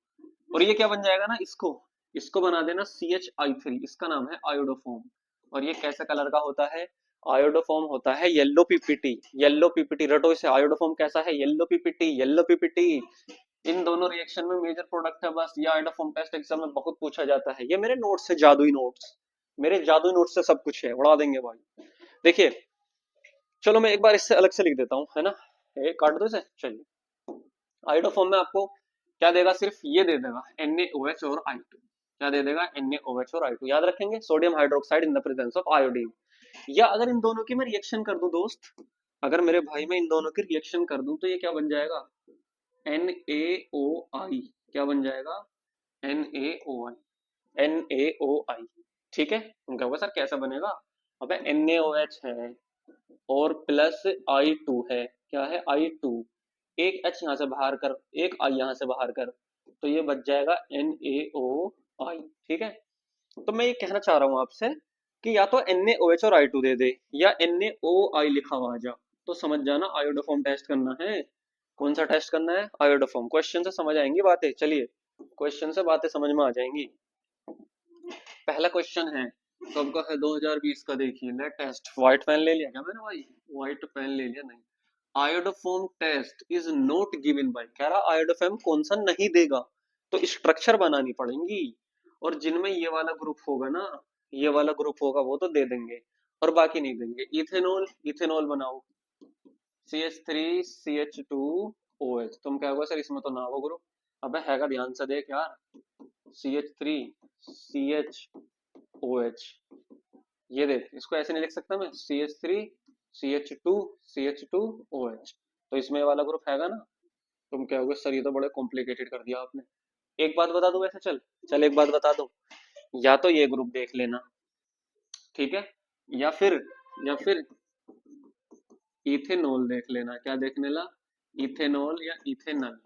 और ये क्या बन जाएगा ना, इसको इसको बना देना CHI3, इसका नाम है आयोडोफॉर्म। और ये कैसे कलर का होता है, आयोडोफॉर्म होता है येलो पीपीटी, येलो पीपीटी रटो इसे। आयोडोफॉर्म कैसा है, येलो पीपीटी, येलो पीपीटी। इन दोनों रिएक्शन में मेजर प्रोडक्ट है बस। ये आयोडोफॉर्म टेस्ट एग्जाम में बहुत पूछा जाता है, ये मेरे नोट्स है, जादुई नोट्स, मेरे जादुई नोट्स से सब कुछ है, उड़ा देंगे भाई। देखिए चलो मैं एक बार इससे अलग से लिख देता हूँ, है ना, ये काट दो इसे। चलिए आयोडोफॉर्म में आपको क्या देगा, सिर्फ ये दे देगा NaOH और I2। क्या दे देगा, NaOH और I2, याद रखेंगे, sodium hydroxide in the presence of iodine. या अगर इन दोनों की मैं रिएक्शन कर दूं दोस्त, अगर मेरे भाई मैं इन दोनों की रिएक्शन कर दूं तो ये क्या बन जाएगा, NaOI। क्या बन जाएगा, NaOI, NaOI, ठीक है। तुम कहोगे सर कैसे बनेगा, अबे NaOH है और प्लस I2 है, क्या है I2, एक H यहाँ से बाहर कर, एक I यहाँ से बाहर कर, तो ये बच जाएगा NaOI, ठीक है। तो मैं ये कहना चाह रहा हूँ आपसे कि या तो NaOH और I2 दे दे, या NaOI लिखा हुआ आ जा, तो समझ जाना आयोडोफॉर्म टेस्ट करना है। कौन सा टेस्ट करना है, आयोडोफॉर्म। क्वेश्चन से समझ आएंगी बातें, चलिए क्वेश्चन से बातें समझ में आ जाएंगी। पहला क्वेश्चन है, कब का है, 2020 का, देखिए लेटेस्ट। व्हाइट पेन ले लिया क्या मैंने भाई, व्हाइट पेन ले लिया, नहीं। Iodoform test is not given by, कह रहा आयोडोफॉर्म कौन सा नहीं देगा, तो स्ट्रक्चर बनानी पड़ेंगी। और जिनमें ये वाला ग्रुप होगा ना, ये वाला ग्रुप होगा वो तो दे देंगे, और बाकी नहीं देंगे। इथेनॉल, इथेनॉल बनाओ, CH3CH2OH। तुम क्या होगा सर इसमें तो ना हो ग्रुप, अबे हैगा, ध्यान से देख यार, CH3CHOH, ये देख, इसको ऐसे नहीं लिख सकता मैं, CH3CH2CH2OH, तो इसमें वाला ग्रुप हैगा ना। तुम क्या होगे सर ये तो बड़े कॉम्प्लिकेटेड कर दिया आपने। एक बात बता दूं वैसे, चल चल एक बात बता दूं, या तो ये ग्रुप देख लेना, ठीक है, या फिर, या फिर इथेनॉल देख लेना। क्या देखने ला, इथेनॉल या इथेनॉल,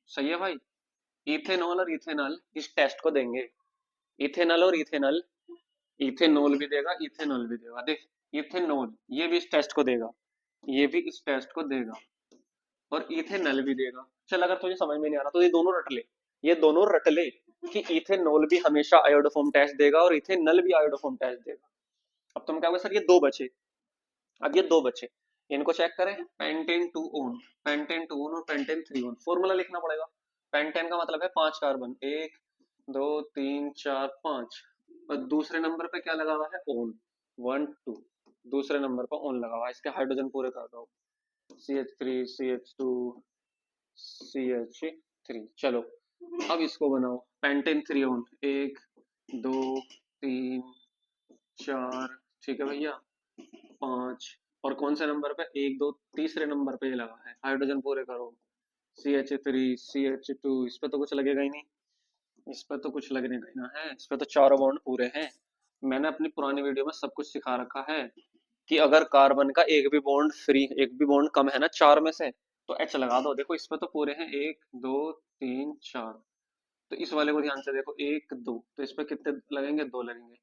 सही है भाई। इथेनॉल और इथेनॉल इस टेस्ट को देंगे, इथेनल और इथेनल, इथेनॉल भी देगा, इथेनॉल भी देगा। देख, इथेनॉल ये भी इस टेस्ट को देगा, ये भी इस टेस्ट को देगा, और इथेनॉल भी देगा। चल अगर तुझे समझ में नहीं आ रहा तो ये दोनों रट ले, ये दोनों रट ले कि इथेनॉल भी हमेशा आयोडोफॉर्म टेस्ट देगा और इथेनॉल भी आयोडोफॉर्म टेस्ट देगा। अब तुम क्या कहोगे सर ये दो बचे, अब ये दो बचे, इनको चेक करें। Pentane two own, pentane two own और पेंटेन थ्री ओन, फॉर्मूला लिखना पड़ेगा। पेंटेन का मतलब है 5 कार्बन, 1 2 3 4 5, और दूसरे नंबर पे क्या लगा हुआ है, ओन, 1 2, दूसरे नंबर पर ओन लगा हुआ है। इसके हाइड्रोजन पूरे कर दो, CH3 CH2 CH3। चलो अब इसको बनाओ, पेंटेन थ्री ओन, 1 2 3 4, ठीक है भैया, 5, और कौन से नंबर पे, 1 2, तीसरे नंबर पे ये लगा है, हाइड्रोजन पूरे करो, CH3 CH2, इस पे तो कुछ लगेगा ही नहीं, इस पे तो कुछ लगने का ही ना है, इस पे तो चारों बॉन्ड पूरे हैं। मैंने अपनी पुरानी वीडियो में सब कुछ सिखा रखा है कि अगर कार्बन का एक भी बॉन्ड फ्री, एक भी बॉन्ड कम है ना चार में से, तो H लगा दो। देखो इस पे तो पूरे हैं, 1 2 3 4, तो इस वाले को ध्यान से देखो, 1 2, तो इस पे कितने लगेंगे, 2 लगेंगे।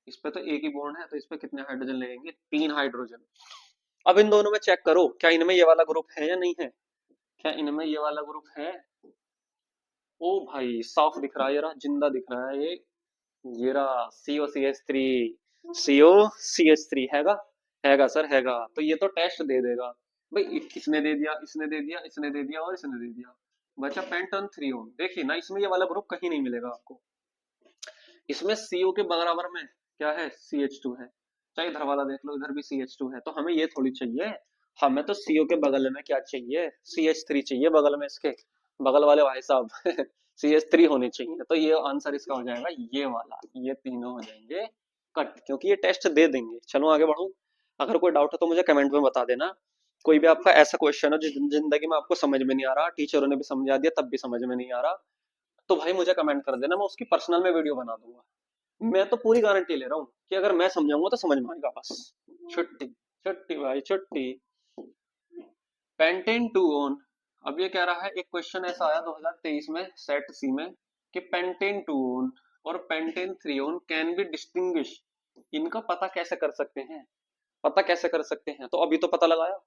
इस पे तो एक ही बॉन्ड है, तो इस पे कितने हाइड्रोजन लगेंगे, 3 हाइड्रोजन। अब इन दोनों में चेक करो क्या इनमें ये वाला ग्रुप है या नहीं है, क्या इनमें ये वाला ग्रुप है। ओ भाई साफ दिख रहा है, ये रहा, जिंदा दिख रहा है ये रहा, CO CH3, CO CH3 हैगा सर, हैगा। तो ये तो टेस्ट दे देगा भाई, इसने दे दिया, इसने दे दिया, इसने दे दिया और इसने दे दिया, बचा पेंटन थ्री ओन। देखिए ना इसमें ये वाला ग्रुप कहीं नहीं मिलेगा आपको, इसमें CO के बराबर में क्या है, CH2 है। चाहे इधर वाला देख लो, इधर भी CH2 है, तो हमें ये थोड़ी चाहिए, हमें तो CO के बगल में क्या चाहिए, CH3 चाहिए बगल में, इसके बगल वाले भाई साहब CH3 होनी चाहिए। तो ये आंसर इसका हो जाएगा ये वाला, ये तीनों हो जाएंगे कट, क्योंकि ये टेस्ट दे देंगे। चलो आगे बढ़ूं, अगर कोई डाउट है तो मुझे कमेंट में बता देना। कोई भी आपका ऐसा क्वेश्चन है जो जिंदगी में आपको समझ में नहीं आ रहा, टीचरों ने भी समझा दिया तब भी समझ में नहीं आ रहा, तो भाई मुझे कमेंट कर देना, मैं उसकी पर्सनल में वीडियो बना दूंगा। मैं तो पूरी गारंटी ले रहा हूँ कि अगर मैं समझाऊंगा तो समझ में आएगा बस। छुट्टी, छुट्टी भाई छुट्टी। पेंटेन टू ओन, अब ये कह रहा है, एक क्वेश्चन ऐसा आया 2023 में सेट सी में कि पेंटेन टू ओन और pentane three own can be distinguish, इनका पता कैसे कर सकते हैं, पता कैसे कर सकते हैं, तो अभी तो पता लगाया,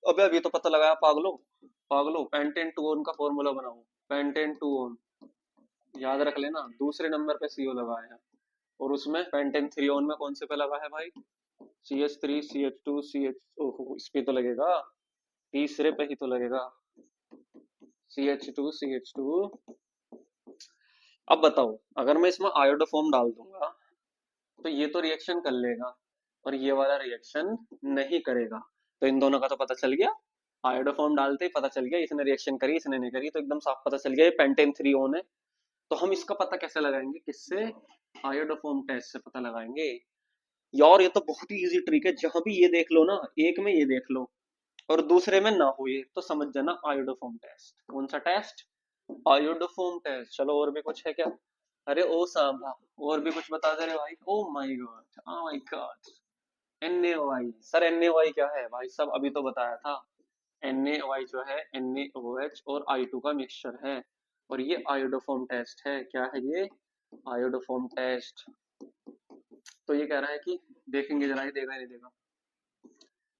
अबे अभी तो पता लगाया पागलो, पागलो, पेंटेन टू ओन का फॉर्मूला बनाओ, पेंटेन टू ओन याद रख लेना, दूसरे नंबर पे CO लगा है, और उसमें पेंटेन थ्री ओन में कौन से पे लगा है भाई, CH3 CH2 CH, ओहो इस पे तो लगेगा, तीसरे पे ही तो लगेगा, CH2 CH2। अब बताओ अगर मैं इसमें आयोडोफॉर्म डाल दूंगा तो ये तो रिएक्शन कर लेगा और ये वाला रिएक्शन नहीं करेगा, तो इन दोनों का तो पता चल गया, आयोडोफॉर्म डालते ही पता चल गया, इसने रिएक्शन करी इसने नहीं करी, तो एकदम साफ पता चल गया ये पेंटेन थ्री ओन है। तो हम इसका पता कैसे लगाएंगे, किससे, आयोडोफॉर्म टेस्ट से पता लगाएंगे। यार ये तो बहुत ही इजी ट्रिक है, जहां भी ये देख लो ना, एक में ये देख लो और दूसरे में ना हो ये, तो समझ जाना आयोडोफॉर्म टेस्ट। कौन सा टेस्ट, आयोडोफॉर्म टेस्ट। चलो और भी कुछ है क्या, अरे ओ सांभा, और भी कुछ बता दे रहे भाई, oh my God, oh my God. NaOH, sir NaOH क्या है भाई साहब, अभी तो बताया था, NaOH जो है NaOH और I2 का मिक्सचर है, और ये आयोडोफॉर्म टेस्ट है। क्या है ये, आयोडोफॉर्म टेस्ट। तो ये कह रहा है कि देखेंगे जरा, ये देगा नहीं देगा,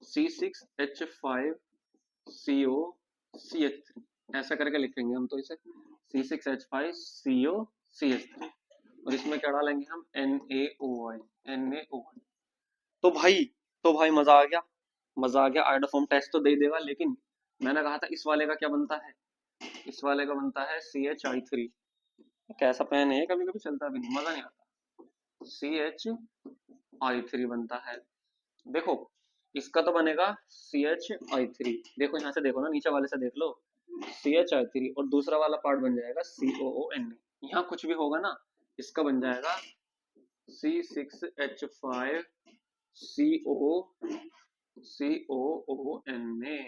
C6H5COCH3, ऐसा करके लिखेंगे हम तो इसे, C6H5COCH3, और इसमें क्या डालेंगे हम, NaOH, NaOH। तो भाई, तो भाई मजा आ गया, मजा आ गया, आयोडोफॉर्म टेस्ट तो दे देगा, लेकिन मैंने कहा था इस वाले का क्या बनता है, इस वाले का बनता है CHI3। कैसा पेन है, कभी कभी चलता भी नहीं, मजा नहीं आता। CHI3 बनता है, देखो इसका तो बनेगा CHI3, देखो यहाँ से देखो ना, नीचे वाले से देख लो, CHI3, और दूसरा वाला पार्ट बन जाएगा COONA, यहाँ कुछ भी होगा ना, इसका बन जाएगा C6H5COONA,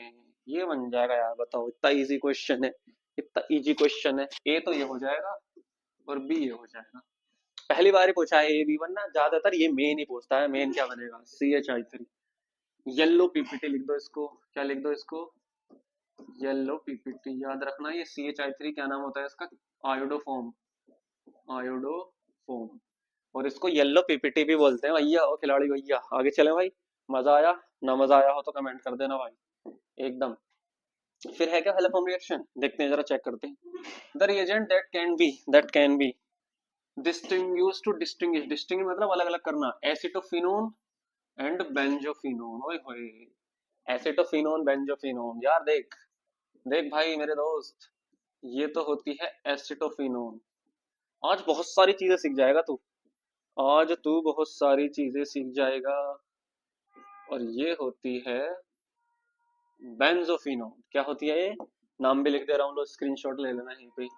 ये बन जाएगा यार। बताओ इतना इजी क्वेश्चन है, इतना इजी क्वेश्चन है, ए तो ये हो जाएगा और बी ये हो जाएगा। पहली बार ही पूछा है A B1 ना, ज्यादातर ये मेन ही पूछता है, मेन क्या बनेगा, CHI3। येलो पीपीटी लिख दो इसको, क्या लिख दो इसको, येलो पीपीटी। याद रखना ये CHI3 क्या नाम होता है इसका, आयोडोफॉर्म, आयोडोफॉर्म फोम। और इसको येलो पीपीटी भी बोलते हैं भैया। ओ खिलाड़ी भैया, आगे चले भाई। मजा आया? ना मजा आया हो तो कमेंट कर देना भाई, एकदम। फिर है क्या हेलोफॉर्म रिएक्शन, देखते हैं जरा, चेक करते हैं। The reagent that can be distinguish to distinguish, डिस्टिंग मतलब अलग अलग करना, एसिटोफिनोन एंड बेंजोफिनोन। ओए होए, एसिटोफिनोन बेंजोफिनोन, यार देख, देख भाई मेरे दोस्त, ये तो होती है एसिटोफिनोन। आज बहुत सारी चीजें सीख जाएगा तू, आज तू बहुत सारी चीजें सीख जाएगा। और ये होती है बेंजोफिनोन। क्या होती है ये? नाम भी लिख दे रहा हूँ, लो स्क्रीनशॉट ले लेना यहीं पे।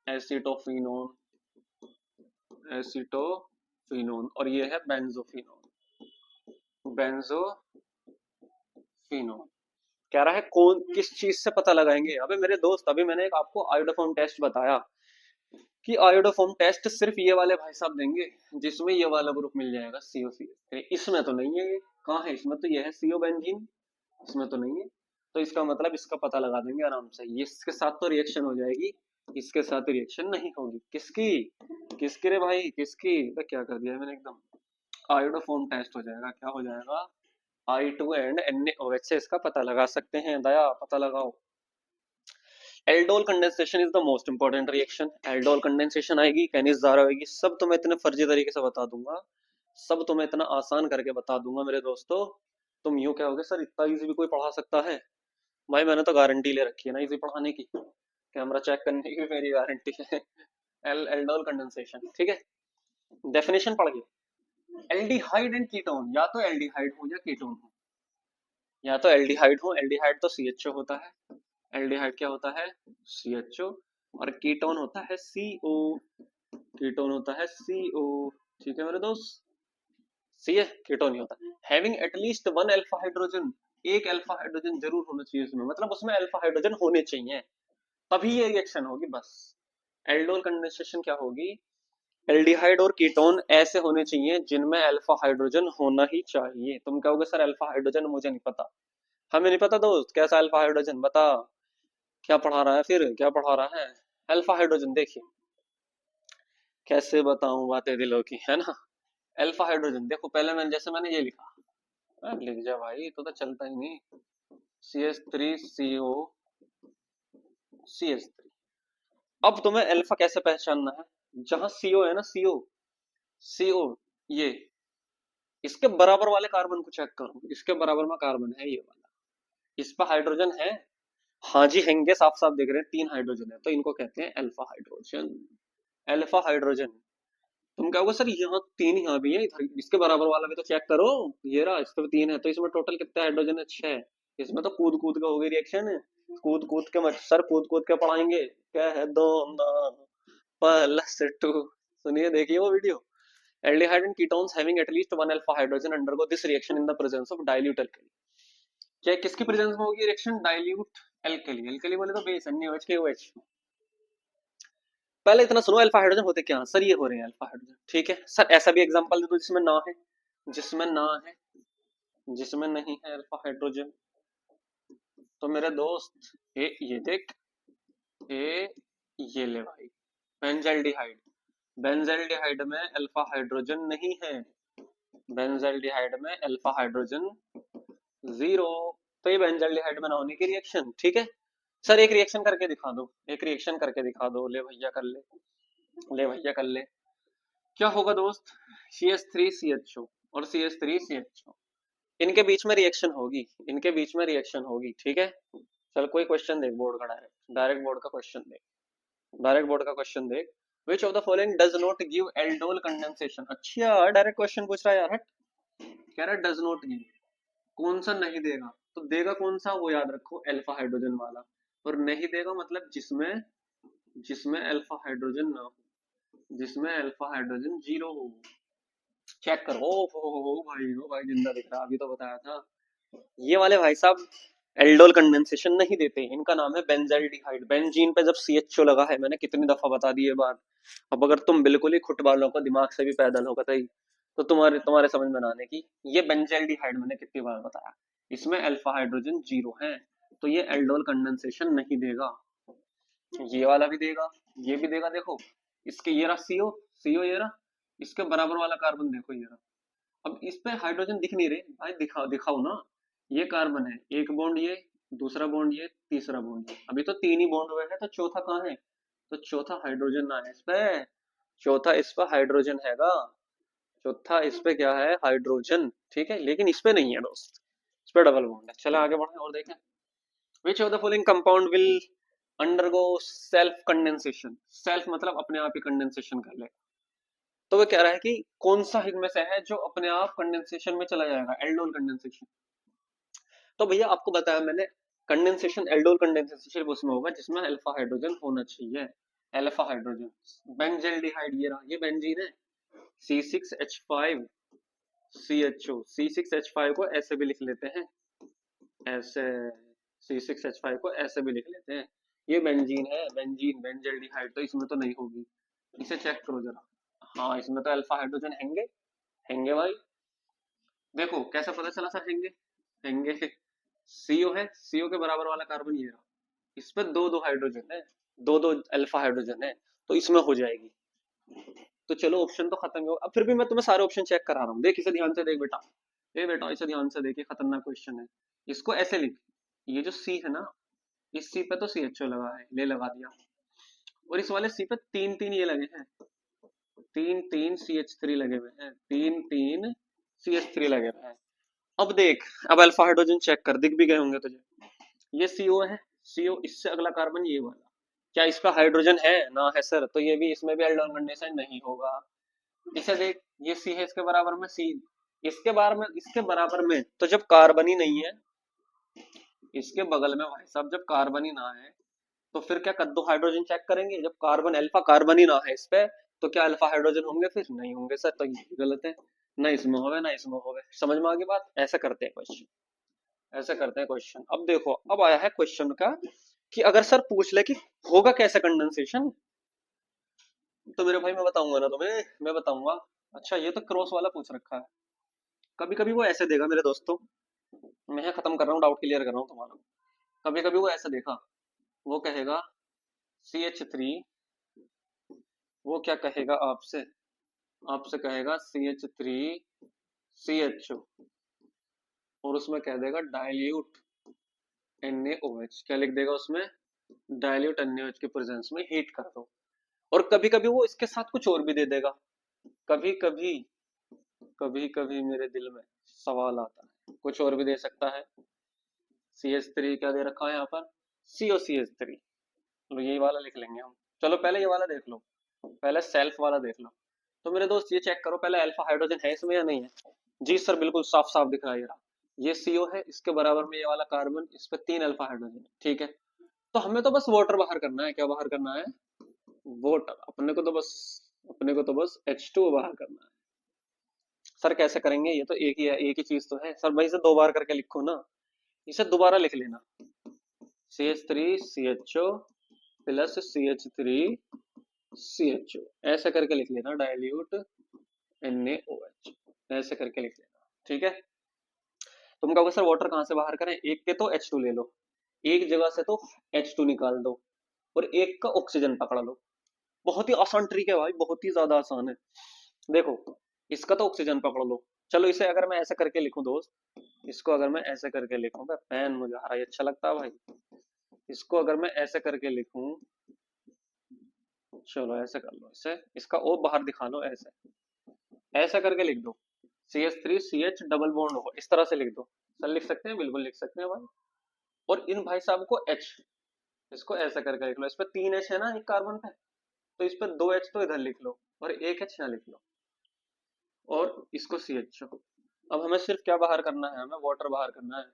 एसिटोफिनोन, एसिटोफिनोन, और ये है बेंजोफिनोन, बेंजोफिनोन। कह रहा है कौन किस चीज से पता लगाएंगे? अबे मेरे दोस्त, अभी मैंने एक आपको आयोडोफॉर्म टेस्ट बताया कि आयोडोफॉर्म टेस्ट सिर्फ ये वाले भाई साहब देंगे जिसमें ये वाला ग्रुप मिल जाएगा, COCH3। इसमें तो नहीं है, ये कहाँ है? इसमें तो ये है CO बेंजीन, इसमें तो नहीं है। तो इसका मतलब इसका पता लगा देंगे आराम से, ये इसके साथ तो रिएक्शन हो जाएगी, इसके साथ रिएक्शन नहीं होगी। किसकी? किसकी रे भाई, किसकी? तो क्या कर दिया मैंने एकदम। आयोडोफॉर्म टेस्ट हो जाएगा, क्या हो जाएगा? I2 एंड NaOH से इसका पता लगा सकते हैं। दया, पता लगाओ। Aldol condensation is the most important reaction. Aldol condensation आएगी, कैनिस जार आएगी, सब तुम्हें इतने फर्जी तरीके से बता दूंगा, सब तुम्हें इतना आसान करके बता दूंगा मेरे दोस्तों। तुम यूं कहोगे सर इतना इजी भी कोई पढ़ा सकता है? भाई मैंने तो गारंटी ले रखी है ना इजी पढ़ाने की, कैमरा चेक करने की मेरी गारंटी है। एल्डोल कंडेंसेशन, ठीक है। डेफिनेशन पढ़ गए। एल्डिहाइड एंड कीटोन, या तो एल्डिहाइड हो या कीटोन हो, या तो एल्डिहाइड हो, एल्डिहाइड तो CHO होता है, एल्डिहाइड क्या होता है? CHO। और कीटोन होता है CO, कीटोन होता है CO, ठीक है मेरे दोस्त। सी है, कीटोन नहीं होता। Having at least one alpha hydrogen, एक अल्फा हाइड्रोजन जरूर होना चाहिए उसमें, मतलब उसमें अल्फा हाइड्रोजन होने चाहिए, तभी ये रिएक्शन होगी बस। एल्डोल कंडेंसेशन क्या होगी? एल्डिहाइड और कीटोन ऐसे होने चाहिए जिनमें अल्फा हाइड्रोजन होना ही चाहिए। तुम कहोगे सर अल्फा हाइड्रोजन मुझे नहीं पता। हमें नहीं पता दोस्त, कैसा अल्फा हाइड्रोजन, बता। क्या पढ़ा रहा है फिर, क्या पढ़ा रहा है? अल्फा हाइड्रोजन देखिए, कैसे बताऊं बातें दिलों की, है ना। अल्फा हाइड्रोजन देखो, पहले मैंने जैसे मैंने ये लिखा, लिख जा भाई, तो चलता ही नहीं। CH3CO, CH3। अब तुम्हें अल्फा कैसे पहचानना है? जहां CO है ना, CO, ये इसके बराबर वाले कार्बन को चेक करो, इसके बराबर में कार्बन है ये वाला, इस पर हाइड्रोजन है। हाँ जी हैंगे, साफ साफ देख रहे हैं 3 हाइड्रोजन है, तो इनको कहते हैं अल्फा हाइड्रोजन। Alpha hydrogen. तुम कहोगे सर यहाँ 3 यहाँ भी है, इधर इसके बराबर वाला भी तो चेक करो। ये रहा, इस पे 3 है, तो इसमें टोटल कितने हाइड्रोजन है? 6। इसमें तो कूद कूद के होगी रिएक्शन, कूद कूद के मत सर, कूद कूद के पढ़ाएंगे। क्या है, दो ना प्लस टू। सुनिए, देखिए वो video. Aldehyde and ketones having at least one alpha hydrogen undergo this reaction in the presence of dilute alkali. क्या किसकी प्रेजेंस में होगी रिएक्शन? Dilute alkali. अल्कली बोले तो बेस, NaOH KOH। पहले इतना सुनो, अल्फा हाइड्रोजन होते क्या सर? ये हो रहे हैं अल्फा हाइड्रोजन, ठीक है सर। ऐसा भी एग्जांपल दे दो जिसमें ना है, जिसमें ना है, जिसमें नहीं है अल्फा हाइड्रोजन। तो मेरे दोस्त, ये देख, ये ले भाई, बेंजल्डिहाइड। बेंजल्डिहाइड में अल्फा हाइड्रोजन नहीं है, बेंजल्डिहाइड में अल्फा हाइड्रोजन 0। तो ये बेंजल्डिहाइड में ना होने की रिएक्शन, ठीक है। सर एक रिएक्शन करके दिखा दो, एक रिएक्शन करके दिखा दो, ले भैया कर ले, ले भैया कर ले। क्या होगा दोस्त? CH3CHO और CH3CHO, इनके बीच में रिएक्शन होगी, इनके बीच में रिएक्शन होगी, ठीक है। चल कोई क्वेश्चन देख बोर्ड का, डायरेक्ट डायरेक्ट बोर्ड का क्वेश्चन देख, डायरेक्ट बोर्ड का क्वेश्चन देख। विच of the following does not give aldol condensation? अच्छा डायरेक्ट क्वेश्चन पूछ रहा है यार, हट। कह रहा है डज नॉट गिव, कौन सा नहीं देगा? तो देगा कौन सा, वो याद रखो, अल्फा हाइड्रोजन वाला। और नहीं देगा मतलब जिसमें, जिसमें अल्फा हाइड्रोजन ना हो, जिसमें अल्फा हाइड्रोजन 0 हो। चेक करो। ओ भाई जिंदा दिख रहा, अभी तो बताया था। ये वाले भाई साहब एल्डोल कंडेंसेशन नहीं देते, इनका नाम है बेंजाल्डिहाइड। बेंजीन पे जब CHO लगा है, मैंने कितनी दफा बता दी ये बात। अब अगर तुम बिल्कुल ही खुट वालों को दिमाग से भी पैदल होगा तो तुम्हारे तुम्हारे समझ में ना आने की। ये बेंजाल्डिहाइड मैंने कितनी बार बताया, इसमें अल्फा हाइड्रोजन 0 है, तो ये एल्डोल कंडेंसेशन नहीं देगा। ये वाला भी देगा, ये भी देगा, देखो इसके ये रहा सीओ, सीओ ये रहा, इसके बराबर वाला कार्बन देखो ये रहा। अब इस पे हाइड्रोजन दिख नहीं रहे भाई, दिखाओ दिखाओ ना। ये कार्बन है, एक बॉन्ड ये, दूसरा बॉन्ड ये, तीसरा बॉन्ड ये, अभी तो तीन ही बॉन्ड हुए हैं, तो चौथा कहाँ है? तो चौथा हाइड्रोजन ना है इस पे, चौथा इस पे हाइड्रोजन हैगा, चौथा इस पे क्या है? हाइड्रोजन, ठीक है, लेकिन इस पे नहीं है दोस्त, इस पे डबल बॉन्ड है। चलो आगे बढ़े और देखें। विच of the following compound will undergo self condensation, self मतलब अपने आप ही कंडेंसेशन कर ले। तो वो कह रहा है कि कौन सा इनमें से है जो अपने आप कंडेंसेशन में चला जाएगा, एल्डोल कंडेंसेशन। तो भैया आपको बताया मैंने, कंडेंसेशन, एल्डोल कंडेंसेशन सिर्फ उसमें होगा जिसमें अल्फा हाइड्रोजन होना चाहिए, अल्फा हाइड्रोजन। बेंजेल्डिहाइड ये रहा, ये बेंजीन है, C6H5 CHO, C6H5 को ऐसे भी लिख लेते हैं, ऐसे C6H5 को ऐसे भी लिख लेते हैं। ये बेंजीन है, बेंजीन बेंजेल्डिहाइड, तो इसमें तो नहीं होगी, इसे चेक करो जरा। हाँ इसमें तो अल्फा हाइड्रोजन हैंगे, हैंगे भाई। देखो कैसा पता चला सर, हैंगे, हैंगे। सीओ है, सीओ के बराबर वाला कार्बन ये रहा, इस पे दो दो हाइड्रोजन है, दो दो अल्फा हाइड्रोजन है, तो इसमें हो जाएगी। तो चलो ऑप्शन तो खत्म ही हो, अब फिर भी मैं तुम्हें सारे ऑप्शन चेक करा रहा हूँ, देख इसे ध्यान से देख बेटा, ए बेटा इसे ध्यान से देखिए, खतरनाक क्वेश्चन है। इसको ऐसे लिख, ये जो सी है ना, इस सी पे तो सी एच ओ लगा है, ले लगा दिया, और इस वाले सी पे तीन तीन ये लगे हैं, तीन तीन CH3 लगे हुए हैं, तीन तीन CH3 लगे हुए हैं। अब देख, अब अल्फा हाइड्रोजन चेक कर, दिख भी गए होंगे तुझे, ये CO है, CO, इससे अगला कार्बन ये वाला, क्या इस पे हाइड्रोजन है? ना है सर, तो ये भी, इसमें भी एल्डोन कंडीशन नहीं होगा। इसे देख, ये C है, इसके बराबर में C, इसके बारे में, इसके बराबर में तो जब कार्बन ही नहीं है, इसके बगल में भाई साहब जब कार्बन ही ना है, तो फिर क्या कद्दू हाइड्रोजन चेक करेंगे? जब कार्बन अल्फा कार्बन ही ना है इस पे, तो क्या अल्फा हाइड्रोजन होंगे? फिर नहीं होंगे सर, तो ये भी गलत है, ना इसमें होवे ना इसमें होवे। समझ में आ गई बात? ऐसा करते हैं क्वेश्चन, ऐसे करते हैं क्वेश्चन। अब देखो, अब आया है क्वेश्चन का कि अगर सर पूछ ले कि होगा कैसे कंडेंसेशन, तो मेरे भाई मैं बताऊंगा ना तुम्हें, मैं बताऊंगा। अच्छा ये तो क्रॉस वाला पूछ रखा है, कभी कभी वो ऐसे देगा मेरे दोस्तों, मैं यहाँ खत्म कर रहा हूँ, डाउट क्लियर कर रहा हूँ तुम्हारा। कभी कभी वो ऐसे देखा, वो कहेगा CH3, वो क्या कहेगा आपसे, आपसे कहेगा CH3CHO, और उसमें कह देगा डाइल्यूट NaOH, क्या लिख देगा उसमें? डाइल्यूट NaOH की प्रेजेंस में हीट कर दो। और कभी कभी वो इसके साथ कुछ और भी दे देगा, कभी कभी, कभी कभी मेरे दिल में सवाल आता है, कुछ और भी दे सकता है। CH3 क्या दे रखा है यहाँ पर? COCH3, चलो यही वाला लिख लेंगे हम। चलो पहले ये वाला देख लो, पहले सेल्फ वाला देख लो। तो मेरे दोस्त ये चेक करो पहले, अल्फा हाइड्रोजन है इसमें या नहीं है? जी सर बिल्कुल साफ साफ दिख रहा है, ये CO है, इसके बराबर में ये वाला कार्बन, इस पे तीन अल्फा हाइड्रोजन, ठीक है। तो हमें तो बस वाटर बाहर करना है, क्या बाहर करना है? वाटर, अपने को तो बस, अपने को तो बस H2 बाहर करना है। सर कैसे करेंगे, ये तो एक ही है, एक ही चीज तो है सर, भाई इसे दो बार करके लिखो ना, इसे दोबारा लिख लेना, CH3CHO प्लस CH3CHO, ऐसे करके लिख लेना, डाइल्यूट NaOH, ऐसे करके लिख लेना, ठीक है। तुम कहोगे सर वाटर कहाँ से बाहर करें? एक के तो H2 ले लो, एक जगह से तो H2 निकाल दो, और एक का ऑक्सीजन पकड़ लो। बहुत ही आसान ट्रिक है भाई, बहुत ही ज्यादा आसान है। देखो इसका तो ऑक्सीजन पकड़ लो, चलो इसे अगर मैं ऐसे करके लिखूं दोस्त, इसको अगर मैं ऐसे करके लिखूं, भाई पेन मुझे हरा ही अच्छा लगता है भाई, इसको अगर मैं ऐसे करके लिखूं, चलो ऐसे कर लो, इसे इसका ओ बाहर दिखा लो, ऐसे ऐसे करके लिख दो, CH3CH डबल बॉन्ड हो, इस तरह से लिख दो। सर लिख सकते हैं, बिल्कुल लिख सकते हैं भाई। और इन भाई साहब को H, इसको ऐसे करके लिख लो, इस पे तीन H है ना एक कार्बन पे, तो इस पे दो H तो इधर लिख लो, और एक H यहाँ लिख लो, और इसको CHO। अब हमें सिर्फ क्या बाहर करना है? हमें वाटर बाहर करना है,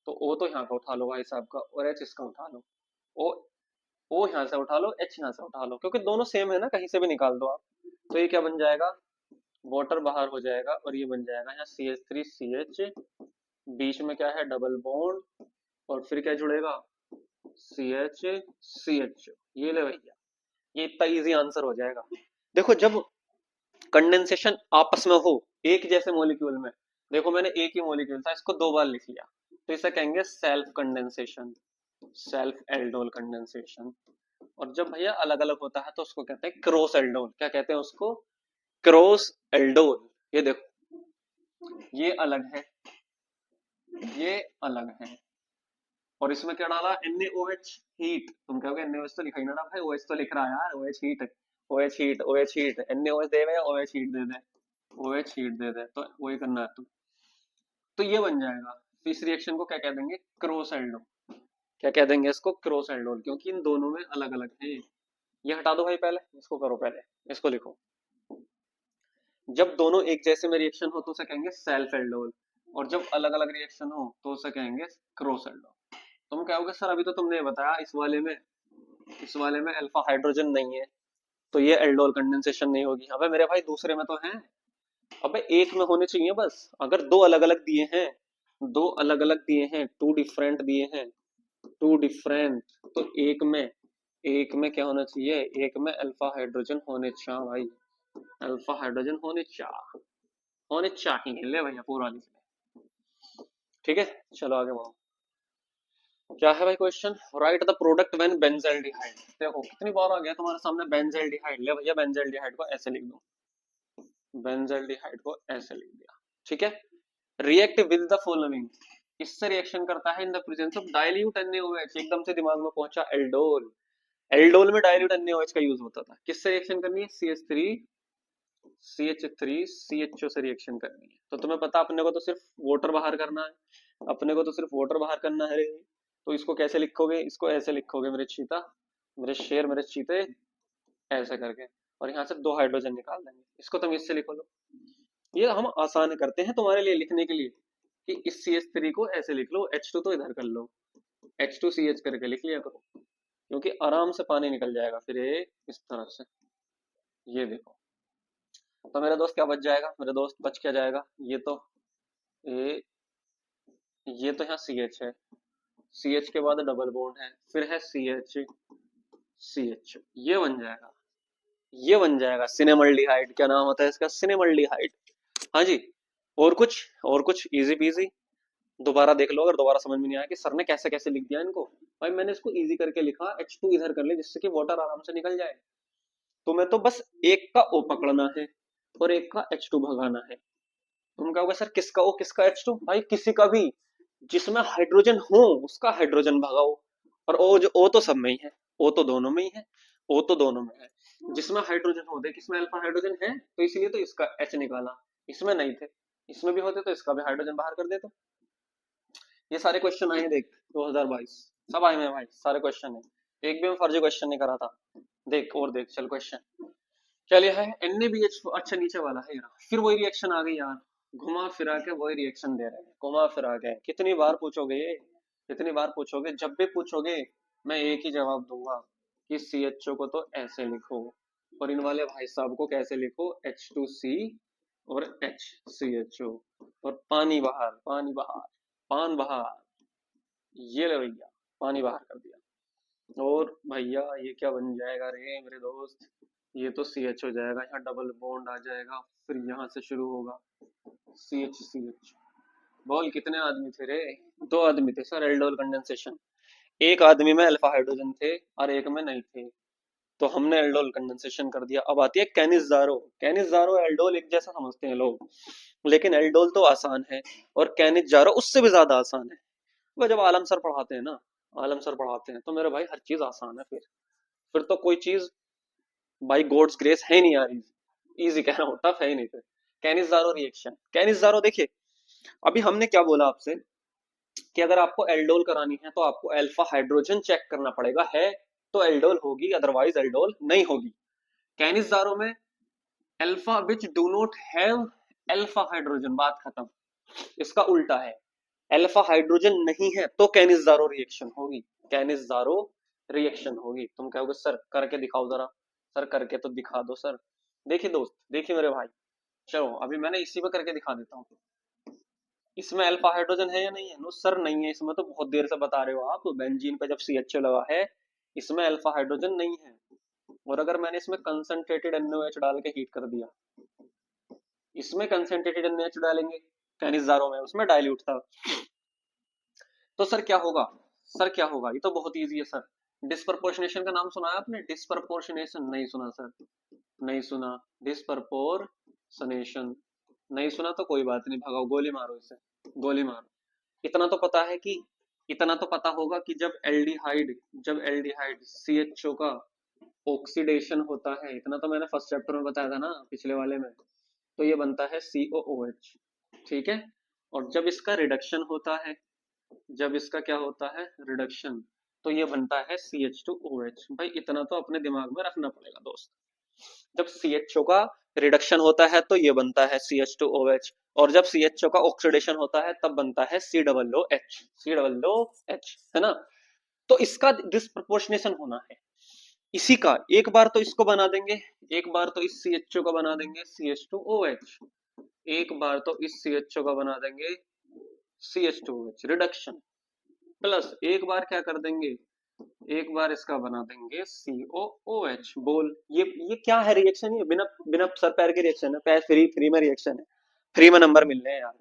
तो O तो यहाँ का उठा लो भाई साहब का, और H इसका उठा लो, ओ O यहाँ से उठा लो, H यहाँ से उठा लो, क्योंकि दोनों सेम है ना, कहीं से भी निकाल दो आप। तो ये क्या बन जाएगा? वाटर बाहर हो जाएगा, और ये बन जाएगा यहाँ CH3CH, बीच में क्या है? डबल बॉन्ड, और फिर क्या जुड़ेगा? CH ये ले भैया, ये इतना इजी आंसर हो जाएगा। देखो जब कंडेंसेशन आपस में हो एक जैसे मॉलिक्यूल में, देखो मैंने एक ही मॉलिक्यूल था, इसको दो बार लिख लिया, तो इसे कहेंगे self condensation, self aldol condensation. और जब भैया अलग अलग होता है तो उसको कहते हैं क्रॉस एल्डोल। क्या कहते हैं उसको? Cross aldol. ये देखो, ये अलग है, ये अलग है, और इसमें क्या डाला? NaOH heat. तुम कहोगे NaOH तो लिखा ही ना रहा भाई, OH तो लिख रहा है यार, OH heat, OH heat, OH heat, NaOH दे या OH हीट दे दे, OH हीट दे दे, तो वही करना है तुम। तो ये बन जाएगा। तो इस रिएक्शन को क्या कह देंगे? Cross aldol. क्या कह देंगे इसको? क्रॉस एल्डोल, क्योंकि इन दोनों में अलग अलग है। ये हटा दो भाई, पहले इसको करो, पहले इसको लिखो। जब दोनों एक जैसे में रिएक्शन हो तो उसे कहेंगे सेल्फ एल्डोल, और जब अलग अलग रिएक्शन हो तो उसे कहेंगे क्रॉस एल्डोल। तुम कहोगे सर अभी तो तुमने बताया इस वाले में अल्फा हाइड्रोजन नहीं है, तो ये एल्डोल कंडेंसेशन नहीं होगी। अबे मेरे भाई दूसरे में तो है। अबे एक में होने चाहिए बस। अगर दो अलग अलग दिए हैं, दो अलग अलग दिए हैं, टू डिफरेंट दिए हैं, टू डिफरेंट, तो एक में क्या होना चाहिए? एक में अल्फा हाइड्रोजन होने चाहिए भाई, अल्फा हाइड्रोजन होने चाहिए। ले भैया पूरा लिख ले। ठीक है, चलो आगे बढ़ो। क्या है भाई question? Right the product when benzaldehyde. देखो कितनी बार आ गया तुम्हारे सामने बेंजाल्डिहाइड। ले भैया बेंजाल्डिहाइड को ऐसे लिख दो, बेंजाल्डिहाइड को ऐसे लिख दिया। ठीक है, रिएक्ट विद द फॉलोइंग। इससे रिएक्शन करता है in the presence of dilute NaOH। एकदम से दिमाग में पहुंचा एल्डोल। एल्डोल में डाइल्यूट NaOH का यूज होता था। किससे रिएक्शन करनी है? CH3CH3CHO से रिएक्शन करनी है। तो तुम्हें पता अपने को तो सिर्फ वाटर बाहर करना है, अपने को तो सिर्फ वाटर बाहर करना है। तो इसको कैसे लिखोगे? इसको ऐसे लिखोगे मेरे चीता, मेरे शेर, मेरे चीते, ऐसे करके, और यहाँ से दो हाइड्रोजन निकाल देंगे। इसको तुम इससे लिखो लो। ये हम आसान करते हैं तुम्हारे लिए लिखने के लिए, कि इस CH3 को ऐसे लिख लो, H2 तो इधर कर लो, H2CH करके लिख लिया करो, क्योंकि आराम से पानी निकल जाएगा फिर ये इस तरफ से। ये देखो, तो मेरे दोस्त क्या बच जाएगा? मेरे दोस्त बच क्या जाएगा? ये ये तो यहाँ CH है, CH के बाद डबल बॉन्ड है, फिर है CH, ये बन जाएगा, ये बन जाएगा सिनेमल्डिहाइड। क्या नाम होता है इसका? सिनेमल्डिहाइड। हाँ जी। और कुछ इजी पीजी। दोबारा देख लो अगर दोबारा समझ में नहीं आया कि सर ने कैसे कैसे लिख दिया इनको। भाई मैंने इसको इजी करके लिखा, H2 इधर कर ले जिससे कि वाटर आराम से निकल जाए। तुम्हें तो बस एक का O पकड़ना है और एक का H2 भगाना है। तुम कहोगे सर किसका O किसका H2? भाई किसी का भी जिसमें हाइड्रोजन हो उसका हाइड्रोजन भगाओ। और O तो सब में ही है, O तो दोनों में ही है, O तो दोनों में है। जिसमें हाइड्रोजन हो, देख इसमें अल्फा हाइड्रोजन है तो इसलिए तो इसका H निकाला, इसमें नहीं थे, इसमें भी होते तो इसका भी हाइड्रोजन बाहर कर देते। ये सारे क्वेश्चन आए देख 2022, सब आए हैं भाई, सारे क्वेश्चन है, एक भी मैं फर्जी क्वेश्चन नहीं करा था। देख और देख, चल क्वेश्चन क्या लिया है? NaBH। अच्छा नीचे वाला है यार, फिर वही रिएक्शन आ गई यार, घुमा फिरा के वही रिएक्शन दे रहे हैं, घुमा फिरा के। कितनी बार पूछोगे ये, कितनी बार पूछोगे? जब भी पूछोगे मैं एक ही जवाब दूंगा कि CHO को तो ऐसे लिखो, और इन वाले भाई साहब को कैसे लिखो? H2C और HCHO, और पानी बाहर, पानी बाहर, पान बाहर। ये ले भैया, पानी बाहर कर दिया। और भैया ये क्या बन जाएगा रे मेरे दोस्त? ये तो CH हो जाएगा, यहाँ डबल बॉन्ड आ जाएगा, फिर यहाँ से शुरू होगा CH। बोल कितने आदमी थे रे? दो आदमी थे सर, एल्डोल कंडेंसेशन। एक आदमी में अल्फा हाइड्रोजन थे और एक में नहीं थे, तो हमने एल्डोल कंडेंसेशन कर दिया। अब आती है कैनिज़ारो। कैनिज़ारो एल्डोल एक जैसा समझते हैं लोग, लेकिन एल्डोल तो आसान है और कैनिज़ारो उससे भी ज्यादा आसान है। वो जब आलम सर पढ़ाते हैं ना, आलम सर पढ़ाते हैं तो मेरे भाई हर चीज आसान है। फिर तो कोई चीज बाई गॉड्स ग्रेस है नहीं यार, इजी कह रहा हूँ, टफ है ही नहीं। फिर कैनिज़ारो रिएक्शन, कैनिज़ारो देखिए, अभी हमने क्या बोला आपसे कि अगर आपको एल्डोल करानी है तो आपको अल्फा हाइड्रोजन चेक करना पड़ेगा, है तो एल्डोल होगी, अदरवाइज एल्डोल नहीं होगी। कैनिज़ारो में alpha which do not have alpha hydrogen, बात खत्म। इसका उल्टा है, अल्फा हाइड्रोजन नहीं है तो कैनिज़ारो रिएक्शन होगी, कैनिज़ारो रिएक्शन होगी। तुम कहोगे सर करके दिखाओ जरा, सर करके तो दिखा दो सर। देखिए दोस्त, देखिए मेरे भाई, चलो अभी मैंने इसी पे करके दिखा देता हूँ। इसमें अल्फा हाइड्रोजन है या नहीं है? नो सर नहीं है, इसमें तो बहुत देर से बता रहे हो आप, बेंजीन पे जब CHO लगा है इसमें अल्फा हाइड्रोजन नहीं है। और अगर मैंने इसमें कंसंट्रेटेड NaOH डाल के हीट कर दिया, इसमें कंसंट्रेटेड NaOH डालेंगे कैनिज़ारो में, उसमें डाइल्यूट था, तो सर क्या होगा? सर क्या होगा? ये तो बहुत इजी है सर। डिस्प्रपोर्शनेशन का नाम सुना है आपने? डिस्प्रपोर्शनेशन नहीं सुना सर? नहीं सुना? डिस्प्रपोर्शनेशन नहीं सुना तो कोई बात नहीं, भगाओ, गोली मारो इसे, गोली मारो। इतना तो पता है कि इतना तो पता होगा कि जब एल्डिहाइड CHO का ऑक्सीडेशन होता है, इतना तो मैंने फर्स्ट चैप्टर में बताया था ना, पिछले वाले में, तो ये बनता है COOH, ठीक है। और जब इसका रिडक्शन होता है, जब इसका क्या होता है, रिडक्शन, तो ये बनता है CH2OH। भाई इतना तो अपने दिमाग में रखना पड़ेगा दोस्त। जब CHO का रिडक्शन होता है तो ये बनता है CH2OH, और जब CHO का ऑक्सीडेशन होता है तब बनता है COOH, COOH, है ना। तो इसका डिस्प्रपोर्शनेशन होना है, इसी का एक बार तो इसको बना देंगे, एक बार तो इस CHO का बना देंगे CH2OH, एक बार तो इस CHO का बना देंगे CH2OH रिडक्शन, प्लस एक बार क्या कर देंगे, एक बार इसका बना देंगे COOH। बोल, ये क्या है रिएक्शन? ये बिना बिना सर पैर के रिएक्शन है, पैर फ्री फ्री में रिएक्शन है, फ्री में नंबर मिल रहे हैं यार।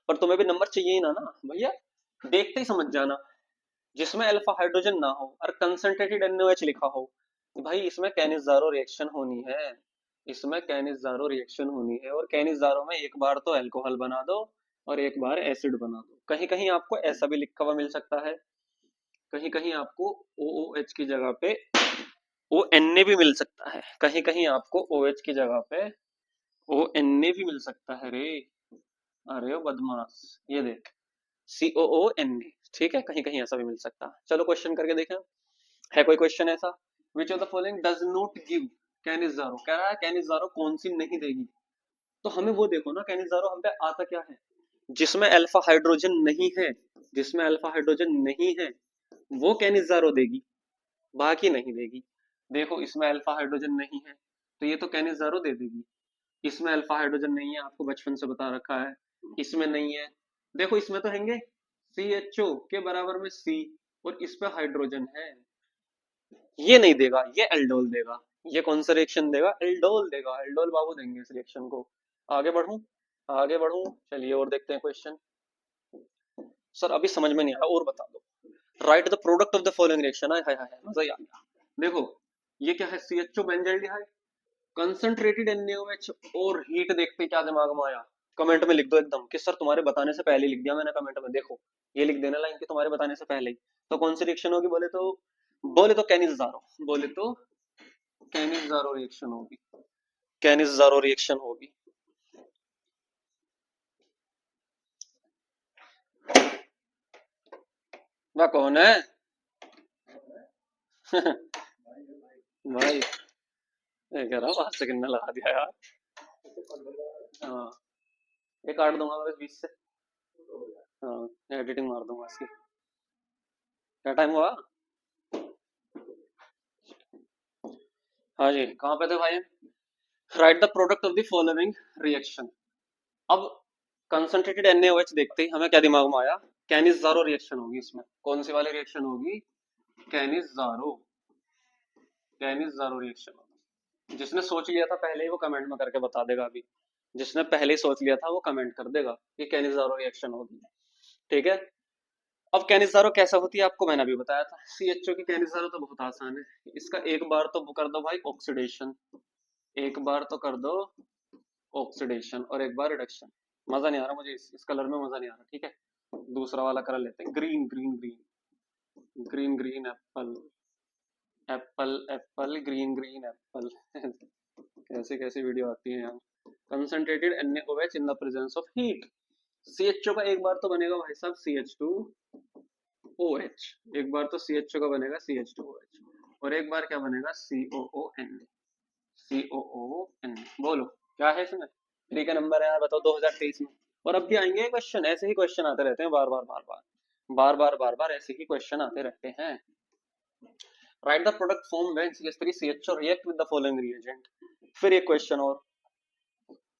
पर तुम्हें भी नंबर चाहिए ही ना भैया, देखते ही समझ जाना। जिसमें अल्फा हाइड्रोजन ना हो और कंसंट्रेटेड NaOH लिखा हो, तो भाई इसमें कैनिज़ारो रिएक्शन होनी है, इसमें कैनिज़ारो रिएक्शन होनी है। और कैनिज़ारो में एक बार तो अल्कोहल बना दो और एक बार एसिड बना दो। कहीं कहीं आपको ऐसा भी लिखा हुआ मिल सकता है, कहीं कहीं आपको OOH की जगह पे ONA भी मिल सकता है, कहीं कहीं आपको OH की जगह पे ONA भी मिल सकता है रे। अरे ओ बदमाश, ये देख COONA, ठीक है, कहीं कहीं ऐसा भी मिल सकता है। चलो क्वेश्चन करके देखें, है कोई क्वेश्चन ऐसा? विच of the following does not give Cannizzaro, कह रहा है कैनिज़ारो कौन सी नहीं देगी। तो हमें वो देखो ना, कैनिज़ारो हम पे आता क्या है, जिसमें अल्फा हाइड्रोजन नहीं है, जिसमें अल्फा हाइड्रोजन नहीं है वो कैनिज़ारो देगी, बाकी नहीं देगी। देखो इसमें अल्फा हाइड्रोजन नहीं है तो ये तो कैनिज़ारो दे देगी, इसमें अल्फा हाइड्रोजन नहीं है, आपको बचपन से बता रखा है, इसमें नहीं है। देखो इसमें तो हैंगे CHO के बराबर में C, और इस पे हाइड्रोजन है, ये नहीं देगा, ये एल्डोल देगा। ये कौन सा रिएक्शन देगा? एल्डोल देगा, एल्डोल बाबू देंगे इस रिएक्शन को। आगे बढ़ूं, आगे बढ़ूं, चलिए और देखते हैं क्वेश्चन। सर अभी समझ में नहीं आया, और बता दो। Write the product of the following reaction, हाय हाय हाय, मजा ही आ गया। देखो ये क्या है, CHO बेंजल्डिहाइड, कंसंट्रेटेड NaOH, और हीट देखते क्या दिमाग में आया, कमेंट में लिख दो एकदम कि सर तुम्हारे बताने से पहले लिख दिया मैंने कमेंट में, देखो ये लिख देना लाइन कि तुम्हारे बताने से पहले ही। तो कौन सी रिएक्शन होगी? बोले तो कैनिज़ारो, बोले तो कैनिज़ारो रिएक्शन होगी, कैनिज़ारो रिएक्शन होगी। वह कौन है? भाई ये कह रहा हूँ 5 सेकंड में लगा दिया यार। हाँ ये काट दूंगा मैं बस 20 से, हाँ एडिटिंग मार दूंगा इसकी। क्या टाइम हुआ? हाँ जी, कहाँ पे थे भाई? Right the product of the following reaction. अब कंसंट्रेटेड NaOH देखते ही हमें क्या दिमाग में आया, कैनिज़ारो रिएक्शन होगी। इसमें कौन सी वाली रिएक्शन होगी? कैनिज़ारो, कैनिज़ारो रिएक्शन होगी। जिसने सोच लिया था पहले ही वो कमेंट में करके बता देगा अभी, जिसने पहले ही सोच लिया था वो कमेंट कर देगा कि कैनिज़ारो रिएक्शन होगी, ठीक है। अब कैनिज़ारो कैसा होती है आपको मैंने अभी बताया था। CHO की कैनिज़ारो तो बहुत आसान है, इसका एक बार तो कर दो भाई ऑक्सीडेशन, एक बार तो कर दो ऑक्सीडेशन और एक बार रिडक्शन। मजा नहीं आ रहा मुझे, इस कलर में मजा नहीं आ रहा, ठीक है। दूसरा वाला कलर लेते हैं, green green green, green green Apple, Apple Apple, green green Apple. कैसे कैसे वीडियो आती है यहाँ। Concentrated NaOH in the presence of heat. CHO का एक बार तो बनेगा भाई साहब CH2OH, एक बार तो CHO का बनेगा CH2OH, और एक बार क्या बनेगा COON, COON। बोलो क्या है इसमें? फ्री का नंबर है यार, बताओ 2023 में। और अब भी आएंगे क्वेश्चन, ऐसे ही क्वेश्चन आते रहते हैं बार बार बार बार बार बार बार बार, ऐसे ही क्वेश्चन आते रहते हैं। Right the product form when CH3CHO react with the following reagent. फिर एक क्वेश्चन और,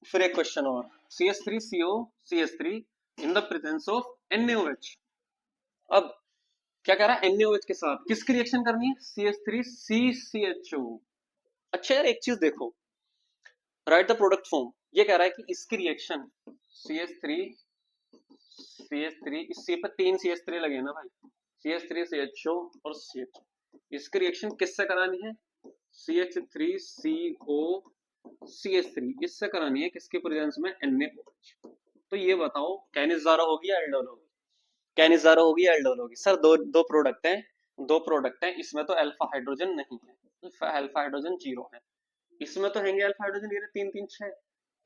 फिर एक क्वेश्चन और, CH3CO CH3 in the presence of NaOH। अब क्या कह रहा है, NaOH के साथ किसकी रिएक्शन करनी है? CH3CCHO। अच्छा यार एक चीज देखो, राइट द प्रोडक्ट फॉर्म, ये कह रहा है कि इसकी रिएक्शन CH3 CH3, इस C पे 3 CH3 लगे ना भाई, CH3CHO और CH, इसकी रिएक्शन किससे करानी है? CH3CO CH3, इससे करानी है किसके प्रेजेंस में? NaOH। तो ये बताओ कैनिज़ारो होगी या एल्डोल होगी? कैनिज़ारो होगी या एल्डोल होगी? सर दो दो प्रोडक्ट हैं, दो प्रोडक्ट हैं, इसमें तो अल्फा हाइड्रोजन नहीं है, अल्फा हाइड्रोजन जीरो है। इसमें तो होंगे अल्फा हाइड्रोजन, ये 3 3 6।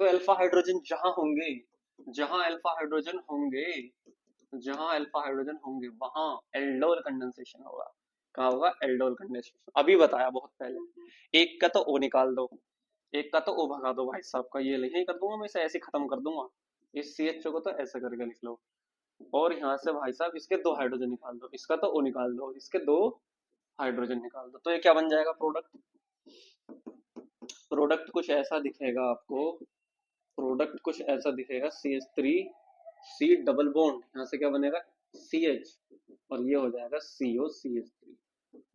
तो अल्फा हाइड्रोजन जहां होंगे, जहां अल्फा हाइड्रोजन होंगे, जहां अल्फा हाइड्रोजन होंगे वहां एल्डोल कंडेंसेशन होगा। कहा होगा? Aldol condensation. अभी बताया बहुत पहले। एक का तो ओ निकाल दो, एक का तो ओ भगा दो भाई साहब का, ये नहीं कर दूंगा मैं इसे, ऐसे खत्म कर दूंगा। इस CHO को तो ऐसे करके लिख लो, और यहाँ से भाई साहब इसके दो हाइड्रोजन निकाल दो, इसका तो ओ निकाल दो, इसके दो हाइड्रोजन निकाल दो, तो ये क्या बन जाएगा प्रोडक्ट? प्रोडक्ट कुछ ऐसा दिखेगा आपको, प्रोडक्ट कुछ ऐसा दिखेगा, CH3 C डबल बॉन्ड, यहाँ से क्या बनेगा? CH, और ये हो जाएगा CO CH3।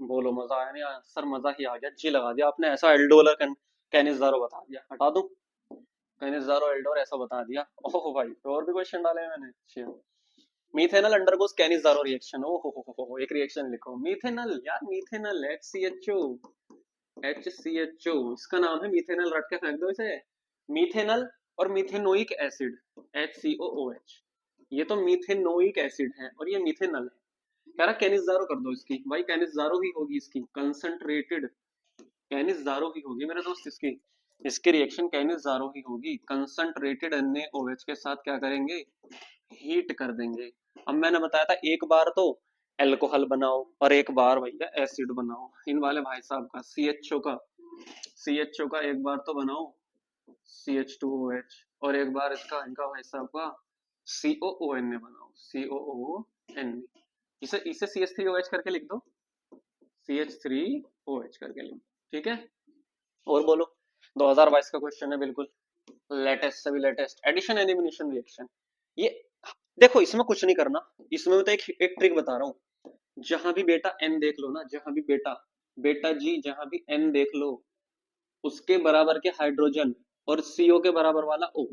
बोलो मजा आया नहीं आया? सर मजा ही आ गया, जी लगा दिया आपने, ऐसा एल्डोल और कैनिज़ारो बता दिया। हटा दूं? कैनिज़ारो एल्डोर ऐसा बता दिया। ओह भाई, तो और भी क्वेश्चन डाले हैं मैंने। अच्छा, मीथेनल अंडरगोस कैनिज़ारो रिएक्शन। ओहो, एक रिएक्शन लिखो, मीथेनल, यार मीथेनल HCHO, HCHO इसका नाम है मीथेनल, रट के फेंक दो इसे। मीथेनल और मीथेनोइक एसिड HCOOH, ये तो मीथेनोइक एसिड है और ये मीथेनल है। कह रहा कैनिज़ारो कर दो इसकी, भाई कैनिज़ारो ही होगी इसकी, कंसंट्रेटेड कैनिज़ारो ही होगी मेरे दोस्त इसकी, इसकी रिएक्शन कैनिज़ारो ही होगी। कंसंट्रेटेड NaOH के साथ क्या करेंगे? हीट कर देंगे। अब मैंने बताया था एक बार तो एल्कोहल बनाओ और एक बार भैया एसिड बनाओ, इन वाले भाई साहब का CHO का एक बार तो बनाओ CH2OH, और एक बार इसका इनका भाई साहब का COON बनाओ, COON। इसे इसे CH3OH करके लिख दो, CH3OH करके लिख दो, ठीक है। और बोलो, 2022 का क्वेश्चन है बिल्कुल लेटेस्ट से भी लेटेस्ट, एडिशन एलिमिनेशन रिएक्शन। ये देखो इसमें कुछ नहीं करना, इसमें तो एक ट्रिक बता रहा हूँ। जहां भी बेटा n देख लो ना, जहां भी बेटा बेटा जी जहां भी n देख लो, उसके बराबर के हाइड्रोजन और CO के बराबर वाला O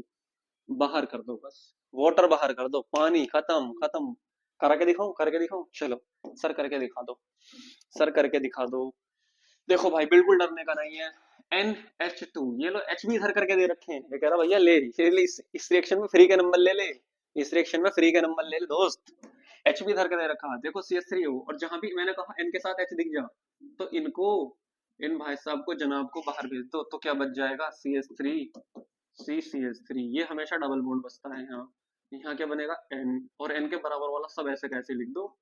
बाहर कर दो, बस वाटर बाहर कर दो, पानी खत्म खत्म। करके दिखाऊं? करके दिखाऊं? चलो सर करके दिखा दो, सर करके दिखा दो। देखो भाई बिल्कुल डरने का नहीं है। NH2, ये लो H भी इधर करके दे रखे हैं, ये कह रहा भैया ले इस रिएक्शन में फ्री के नंबर ले ले, इस रिएक्शन में फ्री के नंबर ले ले दोस्त। H भी इधर के दे रखा है, देखो CH3O, और जहां भी मैंने कहा N के साथ H दिख जा, तो इनको, इन भाई साहब को जनाब को बाहर भेज दो, तो क्या बच जाएगा? CH3 CCH3, ये हमेशा डबल बॉन्ड बचता है यहाँ। यहाँ क्या बनेगा? N, और N के बराबर वाला सब ऐसे कैसे लिख दो,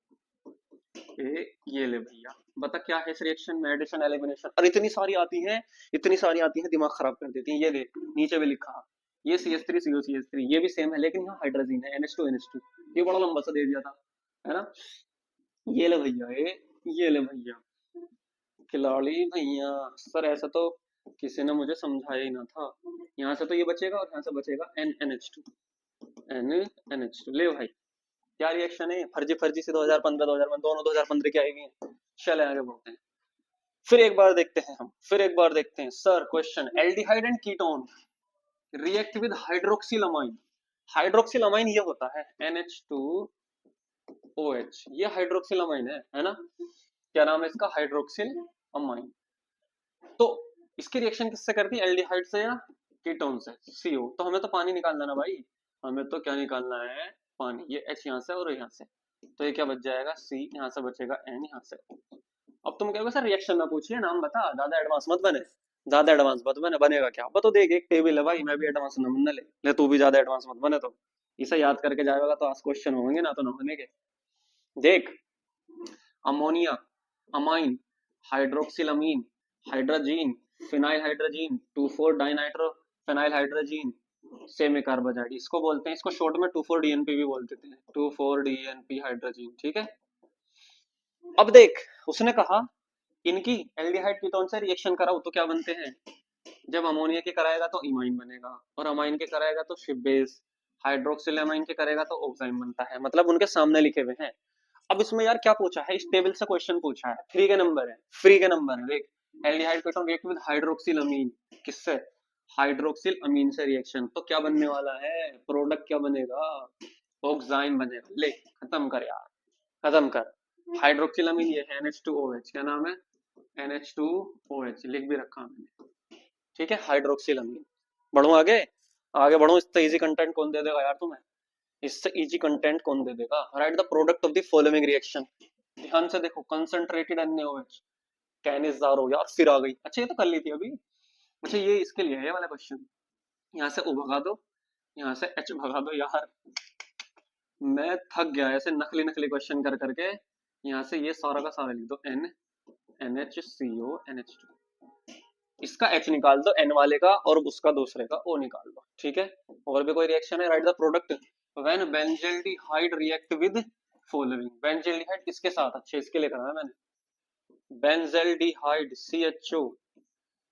ये ले भैया। बता क्या है इस रिएक्शन में? Addition elimination. और इतनी सारी आती हैं, इतनी सारी आती हैं, दिमाग खराब कर देती हैं। ये देख नीचे भी लिखा, ये CH3CO CH3, ये भी सेम है, लेकिन यहाँ हाइड्रोजन है NH2NH2, ये बड़ा लंबा सा दे दिया था, है ना। ये ले भैया, ये ले भैया, खिलाड़ी भैया। सर ऐसा तो किसी ने मुझे समझाया ही ना था। यहाँ से तो ये बचेगा और यहाँ से बचेगा NNH2, NNH2। ले भाई, क्या रिएक्शन है? फर्जी फर्जी से 2015 2015 दोनों 2015 की आई हुई हैं। चले आगे बढ़ते हैं, फिर एक बार देखते हैं हम, फिर एक बार देखते हैं sir question. Aldehyde and ketone react with hydroxylamine. Hydroxylamine ये होता है NH2OH, ये हाइड्रोक्सिलामाइन है ना। क्या नाम है इसका? Hydroxyl amine. तो इसकी रिएक्शन किससे करती है? एल्डिहाइड से या कीटोन से? CO। तो हमें तो पानी निकालना ना भाई, हमें तो क्या निकालना है? पानी। ये H यहाँ से और यहाँ से, तो ये क्या बच जाएगा? C, यहाँ से बचेगा N, यहाँ से। अब तुम कहोगे सर रिएक्शन ना पूछिए, नाम बता, ज्यादा एडवांस मत बने, ज्यादा एडवांस मत बने। बनेगा क्या? बता, देख एक टेबल है भाई, मैं भी एडवांस ना बनने ले तू भी ज्यादा एडवांस मत बने। तो इसे याद करके जाएगा तो आज क्वेश्चन होंगे ना, तो ना बनेंगे। देख, ammonia, amine, hydroxylamine, hydrazine, phenyl hydrazine, 2,4 dinitro phenyl hydrazine, semicarbazide, इसको बोलते हैं, इसको शॉर्ट में 2,4-DNP भी बोल देते हैं, 2,4-DNP हाइड्रोजीन, ठीक है। अब देख, उसने कहा इनकी एल्डिहाइड कीटोन से रिएक्शन कराओ तो क्या बनते हैं? जब अमोनिया के कराएगा तो इमाइन बनेगा, और अमाइन के कराएगा तो शिप बेस, हाइड्रोक्सिल अमाइन के करेगा तो ऑक्साइन बनता है, मतलब उनके सामने लिखे हुए हैं। अब इसमें यार क्या पूछा है? इस टेबल से क्वेश्चन पूछा है, फ्री के नंबर है, फ्री के नंबर है। देख, aldehyde ketone react with hydroxyl amine, किससे? हाइड्रोक्सिल अमीन से रिएक्शन, तो क्या बनने वाला है? प्रोडक्ट क्या बनेगा? ऑक्साइन बनेगा। ले खत्म कर यार, खत्म कर। हाइड्रोक्सिलामीन ये है NH2OH, क्या नाम है? NH2OH लिख भी रखा मैंने, ठीक है, हाइड्रोक्सिलामीन। बढ़ो आगे, आगे बढ़ो। इससे इजी कंटेंट कौन दे देगा यार तुम्हें? इससे इजी कंटेंट कौन दे देगा? Right the product of the following reaction. ध्यान से देखो, कंसंट्रेटेड NaOH, कैनिजारो, यार फिर आ गई। अच्छा ये तो कर ली थी अभी। अच्छा ये इसके लिए है ये वाला क्वेश्चन। यहाँ से O भगा दो, यहाँ से H भगा दो यार। मैं थक गया ऐसे नकली नकली क्वेश्चन कर करके। यहाँ से ये सारा का सारा लिख दो, NHCO NH2। इसका H निकाल दो N वाले का, और उसका दूसरे का O निकाल दो, ठीक है। और भी कोई रिएक्शन है? Right the product when benzaldehyde react with following. Benzaldehyde किसके साथ? अच्छा इसके लिए करना है मैंने, बेंजल्डिहाइड CHO।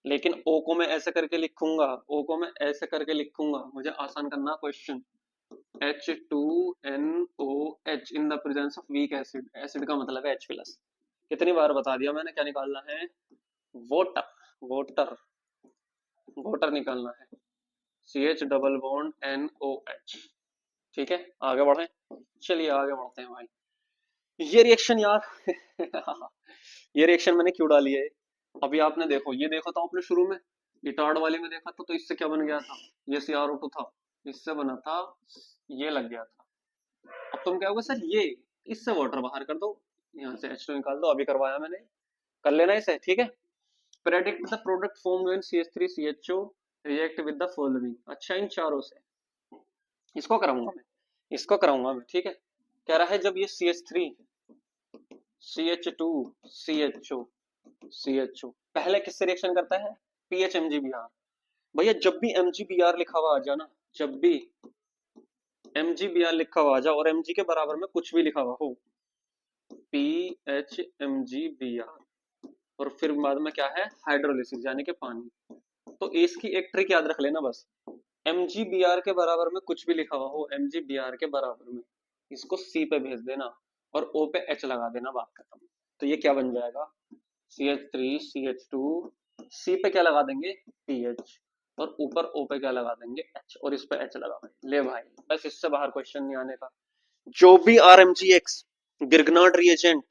लेकिन O को मैं ऐसे करके लिखूंगा, O को मैं ऐसे करके लिखूंगा, मुझे आसान करना question. H2NOH in the presence of weak acid. Acid का मतलब है H+। कितनी बार बता दिया मैंने, क्या निकालना है? वोटर, वोटर, वोटर निकालना है। CH डबल बॉन्ड NOH, ठीक है। आगे बढ़े, चलिए आगे बढ़ते हैं भाई। ये रिएक्शन यार ये रिएक्शन मैंने क्यों डाली है? अभी आपने देखो, ये देखो तो आपने शुरू में रिटार्ड वाले में देखा तो इससे क्या बन गया था? ये CrO2 था, इससे बना था, ये लग गया था। अब तुम क्या होगा सर, ये इससे वाटर बाहर कर दो, यहाँ से H2 निकाल दो। अभी करवाया मैंने, कर लेना इसे, ठीक है। Predict the product formed when CH3CHO react with the following. अच्छा इन चारों से इसको कराऊंगा मैं, इसको कराऊंगा मैं, ठीक है। कह रहा है जब ये CH3 CH2 CHO पहले किससे रिएक्शन करता है? PH MgBr। भैया जब भी MgBr लिखा हुआ आ जाए ना, जब भी MgBr लिखा हुआ आ जाए और Mg के बराबर में कुछ भी लिखा हुआ हो, पीएच MgBr, और फिर बाद में क्या है? हाइड्रोलिसिस यानी कि पानी। तो इसकी एक ट्रिक याद रख लेना बस, MgBr के बराबर में कुछ भी लिखा हुआ हो, MgBr के बराबर में इसको C पे भेज देना और O पे H लगा देना, बात खत्म। तो ये क्या बन जाएगा? CH3 CH2, C पे क्या लगा देंगे? PH, और ऊपर O पे क्या लगा देंगे? H, और इस पे H लगा देंगे। ले भाई, बस इससे बाहर क्वेश्चन नहीं आने का। जो भी RMgX गिरगनाट रिएजेंट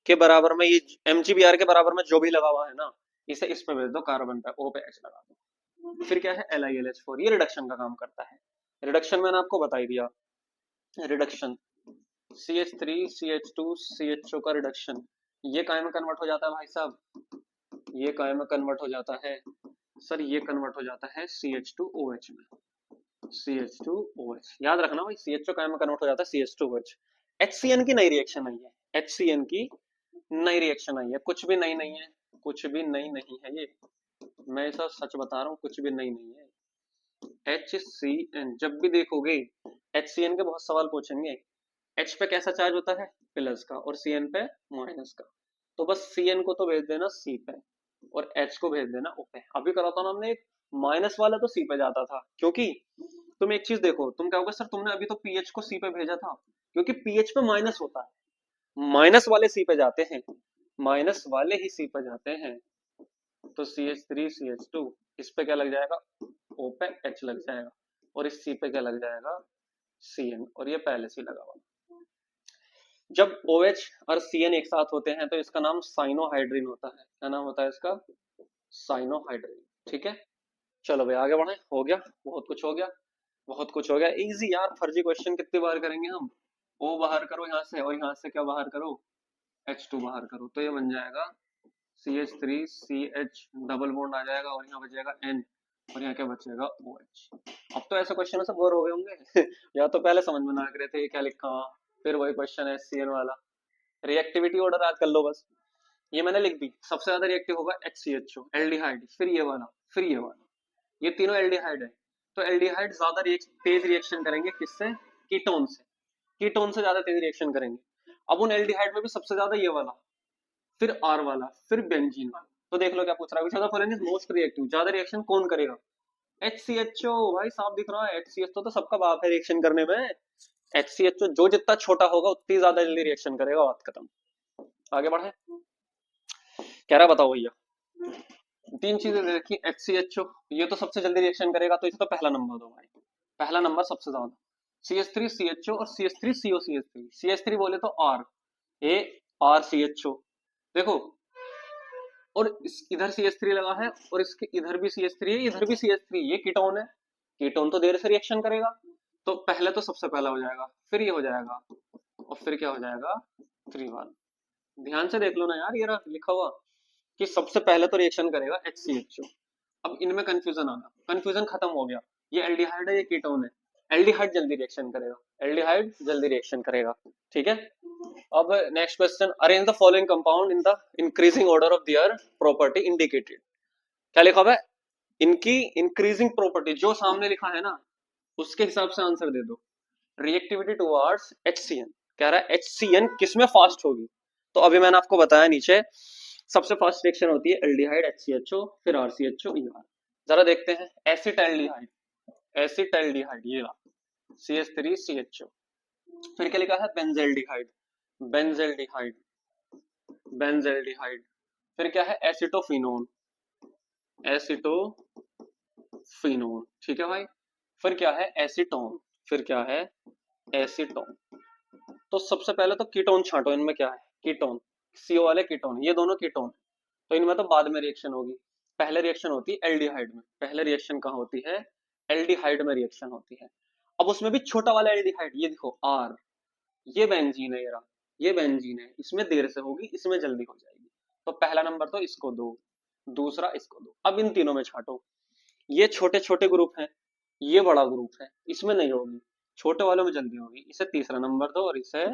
के बराबर में, ये MgBr के बराबर में जो भी लगा हुआ है ना, इसे इसमें भेज दो, कार्बन पे O पे H लगा दो। फिर क्या है? LiLH4, ये रिडक्शन का काम करता है। रिडक्शन मैंने आपको बता ही दिया, रिडक्शन CH3 CH2 CHO का रिडक्शन, ये काय में कन्वर्ट हो जाता है भाई साहब? ये काय में कन्वर्ट हो जाता है सर? ये कन्वर्ट हो जाता है CH2OH में। CH2OH याद रखना भाई, CHO काय में कन्वर्ट हो जाता है CH2OH। HCN की नई रिएक्शन आई है, HCN की नई रिएक्शन आई है, कुछ भी नई नहीं है, कुछ भी नई नहीं है ये, मैं सब सच बता रहा हूँ, कुछ भी नई नहीं है। HCN जब भी देखोगे, HCN के बहुत सवाल पूछेंगे। H पे कैसा चार्ज होता है? प्लस का, और CN पे माइनस का। तो बस CN को तो भेज देना C पे, और H को भेज देना O पे। अभी करा था ना हमने, एक माइनस वाला तो C पे जाता था, क्योंकि तुम एक चीज देखो, तुम क्या होगा सर, तुमने अभी तो PH को C पे भेजा था, क्योंकि PH पे माइनस होता है, माइनस वाले C पे जाते हैं, माइनस वाले ही C पे जाते हैं। तो CH3 CH2, इस पे क्या लग जाएगा? O पे H लग जाएगा, और इस C पे क्या लग जाएगा? CN, और ये पहले से लगा हुआ। जब OH और CN एक साथ होते हैं तो इसका नाम साइनोहाइड्रिन होता है। क्या नाम होता है इसका? साइनोहाइड्रिन, ठीक है। चलो भाई आगे बढ़े, हो गया, बहुत कुछ हो गया, बहुत कुछ हो गया। इजी यार, फर्जी क्वेश्चन कितनी बार करेंगे हम? O बाहर करो यहाँ से, और यहाँ से क्या बाहर करो? H2 बाहर करो, तो ये बन जाएगा CH3 CH डबल बॉन्ड आ जाएगा, और यहाँ बचेगा N, और यहाँ क्या बचेगा? OH। अब तो ऐसे क्वेश्चन से बोर हो गए होंगे या तो पहले समझ में ना आ रहे थे ये क्या लिखा हुआ, फिर वही क्वेश्चन है HCN वाला। रिएक्टिविटी ऑर्डर याद कर लो बस, ये मैंने लिख दी। सबसे ज्यादा रिएक्टिव होगा HCHO, एल्डिहाइड, फिर ये वाला, फिर ये वाला, ये तीनों एल्डिहाइड है। तो एल्डिहाइड ज्यादा तेज रिएक्शन करेंगे किससे? कीटोन से, कीटोन से ज्यादा तेज रिएक्शन करेंगे। अब उन एल्डिहाइड में भी सबसे ज्यादा ये वाला, फिर R वाला, फिर बेंजीन वाला। तो देख लो क्या पूछ रहा है, विच of the following is most reactive, ज्यादा रिएक्शन कौन करेगा? HCHO, भाई साफ दिख रहा है, HCHO तो सबका बाप है रिएक्शन करने में। HCHO जो जितना छोटा होगा उतनी ज्यादा जल्दी रिएक्शन करेगा, बात खत्म। आगे बढ़े, कह रहा बताओ भैया, तीन चीजें दे रखी, HCHO ये तो सबसे जल्दी रिएक्शन करेगा, तो इसे तो पहला नंबर दो भाई, पहला नंबर सबसे ज्यादा। CH3 CHO और CH3 COCH3, CH3 बोले तो R, ये आर सी एच ओ। देखो, और इधर सी एच थ्री लगा है और इसके इधर भी सी एच थ्री है, इधर भी सी एच थ्री, ये कीटोन है। कीटोन तो देर से रिएक्शन करेगा, तो पहले तो सबसे पहला हो जाएगा, फिर ये हो जाएगा, और फिर क्या हो जाएगा, 3 1। ध्यान से देख लो ना यार, ये रहा लिखा हुआ कि सबसे पहले तो रिएक्शन करेगा HCHO। अब इनमें कंफ्यूजन आ गया, कंफ्यूजन खत्म हो गया, ये एल्डिहाइड है ये कीटोन है, एल्डिहाइड जल्दी रिएक्शन करेगा, एल्डिहाइड जल्दी रिएक्शन करेगा। ठीक है। अब next question, arrange the following compound in the increasing order of their property indicated. क्या लिखा हुआ है, इनकी इंक्रीजिंग प्रॉपर्टी जो सामने लिखा है ना, उसके हिसाब से आंसर दे दो। रिएक्टिविटी टुवर्ड्स HCN, कह रहा है HCN किसमें फास्ट होगी, तो अभी मैंने आपको बताया नीचे, सबसे फास्ट रिएक्शन होती है एल्डिहाइड HCHO, फिर RCHO ER। जरा देखते हैं, एसिटाल्डिहाइड, एसिटाल्डिहाइड ये रहा CH3CHO। फिर क्या लिखा है, बेंजेल्डिहाइड, बेंजेल्डिहाइड, बेंजेल्डिहाइड। फिर क्या है, एसिटोफिनोन, एसिटोफिनोन। ठीक है भाई। फिर क्या है, एसीटोन, फिर क्या है, एसीटोन। तो सबसे पहले तो कीटोन छांटो, इनमें क्या है, कीटोन, CO वाले कीटोन, ये दोनों कीटोन, तो इनमें तो बाद में रिएक्शन होगी, पहले रिएक्शन होती है एल्डिहाइड में। पहले रिएक्शन कहाँ होती है, एल्डिहाइड में रिएक्शन होती है। अब उसमें भी छोटा वाला एल्डिहाइड, ये देखो R, ये बेंजीन है, ये बेंजीन है, इसमें देर से होगी, इसमें जल्दी हो जाएगी। तो पहला नंबर तो इसको दो, दूसरा इसको दो। अब इन तीनों में छांटो, ये छोटे छोटे ग्रुप हैं, ये बड़ा ग्रुप है, इसमें नहीं होगी, छोटे वालों में जल्दी होगी, इसे तीसरा नंबर दो और इसे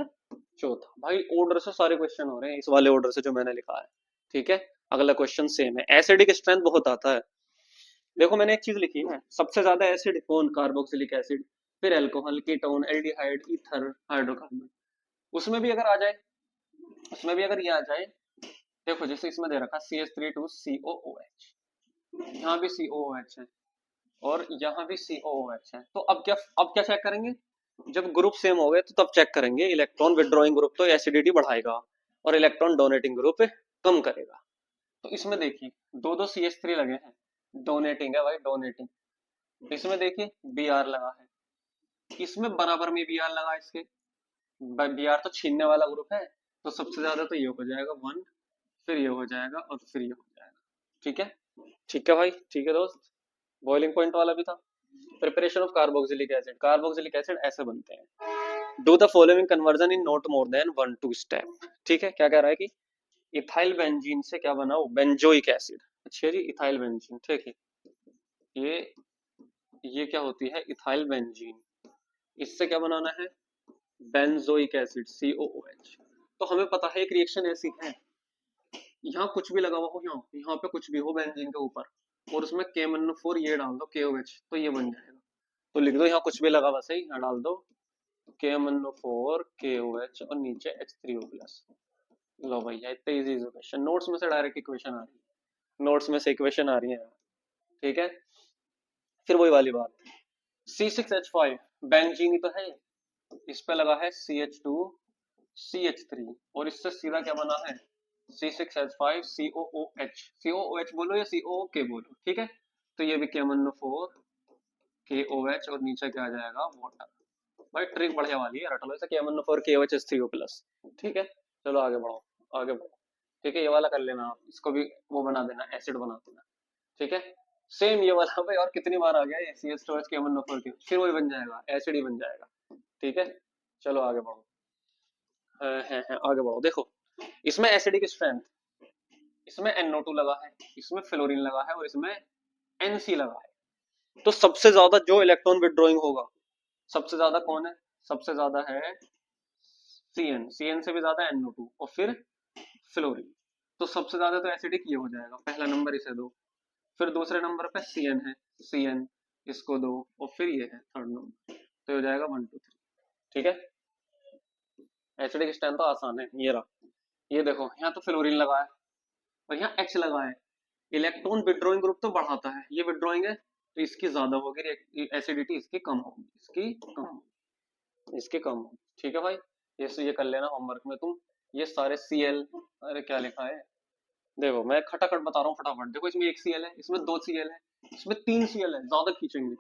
चौथा। भाई ऑर्डर से सारे क्वेश्चन हो रहे हैं, इस वाले ऑर्डर से जो मैंने लिखा है। ठीक है। अगला क्वेश्चन सेम है, एसिडिक स्ट्रेंथ बहुत आता है। देखो मैंने एक चीज लिखी है, सबसे ज्यादा एसिड कौन, कार्बोक्सिलिक एसिड, फिर alcohol, ketone, aldehyde, ether, hydrocarbon. उसमें भी अगर आ जाए, उसमें भी अगर ये आ जाए, देखो जैसे इसमें दे रखा CH3 2COOH, यहाँ भी COOH है और यहाँ भी COOH है, तो अब क्या चेक करेंगे, जब ग्रुप सेम हो गए तो तब चेक करेंगे, इलेक्ट्रॉन विड्रॉइंग ग्रुप तो एसिडिटी बढ़ाएगा और इलेक्ट्रॉन डोनेटिंग ग्रुप कम करेगा। तो इसमें देखिए दो दो CH3 लगे हैं, डोनेटिंग है भाई, डोनेटिंग। इसमें देखिए Br लगा है, इसमें बराबर में Br लगा, इसके Br तो छीनने वाला ग्रुप है, तो सबसे ज्यादा तो ये हो जाएगा 1, फिर ये हो जाएगा और फिर ये हो जाएगा। ठीक है, ठीक है भाई, ठीक है दोस्त। बॉइलिंग पॉइंट वाला भी था। Preparation of carboxylic acid, carboxylic acid ऐसे बनते हैं, do the following conversion in not more than 1-2 step. ठीक है, क्या कह रहा है कि इथाइल बेंजीन से क्या बनाओ, बेंजोइक एसिड। अच्छा जी, इथाइल बेंजीन, ठीक है, ये ये क्या होती है, इथाइल बेंजीन, इससे क्या बनाना है, बेंजोइक एसिड COOH। तो हमें पता है एक रिएक्शन ऐसी है, यहाँ कुछ भी लगा हुआ हो, यहाँ यहाँ पे कुछ भी हो बेंजीन के ऊपर, और उसमें KMnO4 ये डाल दो, KOH, तो ये बन जाएगा। तो लिख दो यहाँ कुछ भी लगा वैसे ही, यहाँ डाल दो KMnO4 KOH और नीचे H3O+। लो भैया, इतना इजी क्वेश्चन, नोट्स में से डायरेक्ट इक्वेशन आ रही है, नोट्स में से इक्वेशन आ रही है। ठीक है। फिर वही वाली बात, C6H5 बेंजीन ही तो है, इस पे लगा है CH2CH3 और इससे सीधा क्या बना है, C6H5 COOH, COOH बोलो या COOK बोलो। ठीक है, तो ये भी KMnO4 KOH और नीचे क्या आ जाएगा, वाटर। भाई ट्रिक बढ़िया वाली है, रट लो इसे, KMnO4 KOH H3O+। ठीक है, चलो आगे बढ़ो, आगे बढ़ो। ठीक है, ये वाला कर लेना आप, इसको भी वो बना देना, एसिड बना देना। ठीक है, सेम ये वाला भाई, और कितनी बार आ गया ये CH2H KMnO4 के, फिर वही बन जाएगा, एसिड ही बन जाएगा। ठीक है, चलो आगे बढ़ो। है आगे बढ़ो। देखो इसमें एसिडिक स्ट्रेंथ, इसमें NO2 लगा है, इसमें फ्लोरीन लगा है और इसमें NC लगा है। तो सबसे ज्यादा जो इलेक्ट्रॉन विड्रॉइंग होगा, सबसे ज्यादा कौन है, सबसे ज्यादा है CN से भी ज्यादा NO2 और फिर फ्लोरीन। तो सबसे ज्यादा तो एसिडिक ये हो जाएगा, पहला नंबर इसे दो। फिर दूसरे नंबर पे CN है, CN इसको दो और फिर ये है थर्ड नंबर, तो ये हो जाएगा 1 2 3। ठीक है, एसिडिक स्ट्रेंथ तो आसान है, ये रहा, ये देखो यहाँ तो फ्लोरीन लगा है और यहाँ H लगा है, इलेक्ट्रॉन विड्रॉइंग ग्रुप तो बढ़ाता है, ये विड्रॉइंग है तो इसकी ज्यादा होगी एसिडिटी, इसकी कम होगी, इसकी कम होगी, इसकी कम होगी। ठीक है भाई, ये कर लेना होमवर्क में तुम, ये सारे Cl, अरे क्या लिखा है, देखो मैं खटाखट बता रहा हूँ फटाफट। देखो इसमें एक Cl है, इसमें 2 Cl है, इसमें 3 Cl है, ज्यादा खींचेंगे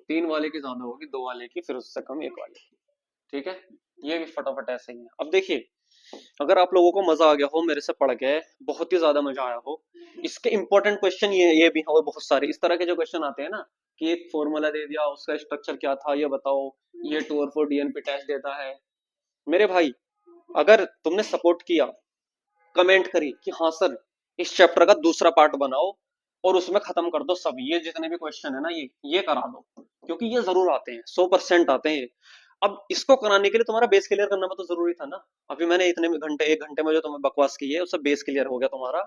3 वाले की ज्यादा होगी 2 वाले की, फिर उससे कम 1 वाले की। ठीक है, ये भी फटाफट ऐसे ही है। अब देखिए अगर आप लोगों को मजा आ गया हो मेरे से पढ़ के, बहुत ही ज्यादा मजा आया हो, इसके इंपॉर्टेंट क्वेश्चन ये भी हैं और बहुत सारे इस तरह के जो क्वेश्चन आते हैं ना, कि एक फॉर्मूला दे दिया, उसका स्ट्रक्चर क्या था ये बताओ, ये 2 और 4 डीएनपी टेस्ट देता है। मेरे भाई, अगर तुमने सपोर्ट किया, कमेंट करी कि हाँ सर इस चैप्टर का दूसरा पार्ट बनाओ और उसमें खत्म कर दो सब ये जितने भी क्वेश्चन है ना, ये करा दो, क्योंकि ये जरूर आते हैं, 100% आते हैं ये। अब इसको कराने के लिए तुम्हारा बेस क्लियर करना तो जरूरी था ना। अभी मैंने इतने में घंटे, 1 घंटे में जो तुम्हें बकवास की है उससे बेस क्लियर हो गया तुम्हारा।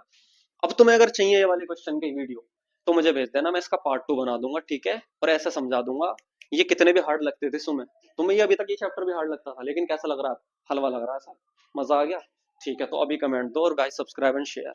अब तुम्हें अगर चाहिए ये वाले क्वेश्चन की वीडियो, तो मुझे भेज देना, मैं इसका पार्ट 2 बना दूंगा, ठीक है, और ऐसा समझा दूंगा ये कितने भी हार्ड लगते थे तुम्हें। तुम्हें ये अभी तक ये चैप्टर भी हार्ड लगता था, लेकिन कैसा लग रहा है, हलवा लग रहा है सर, मजा आ गया। ठीक है, तो अभी कमेंट दो और गाइस सब्सक्राइब एंड शेयर।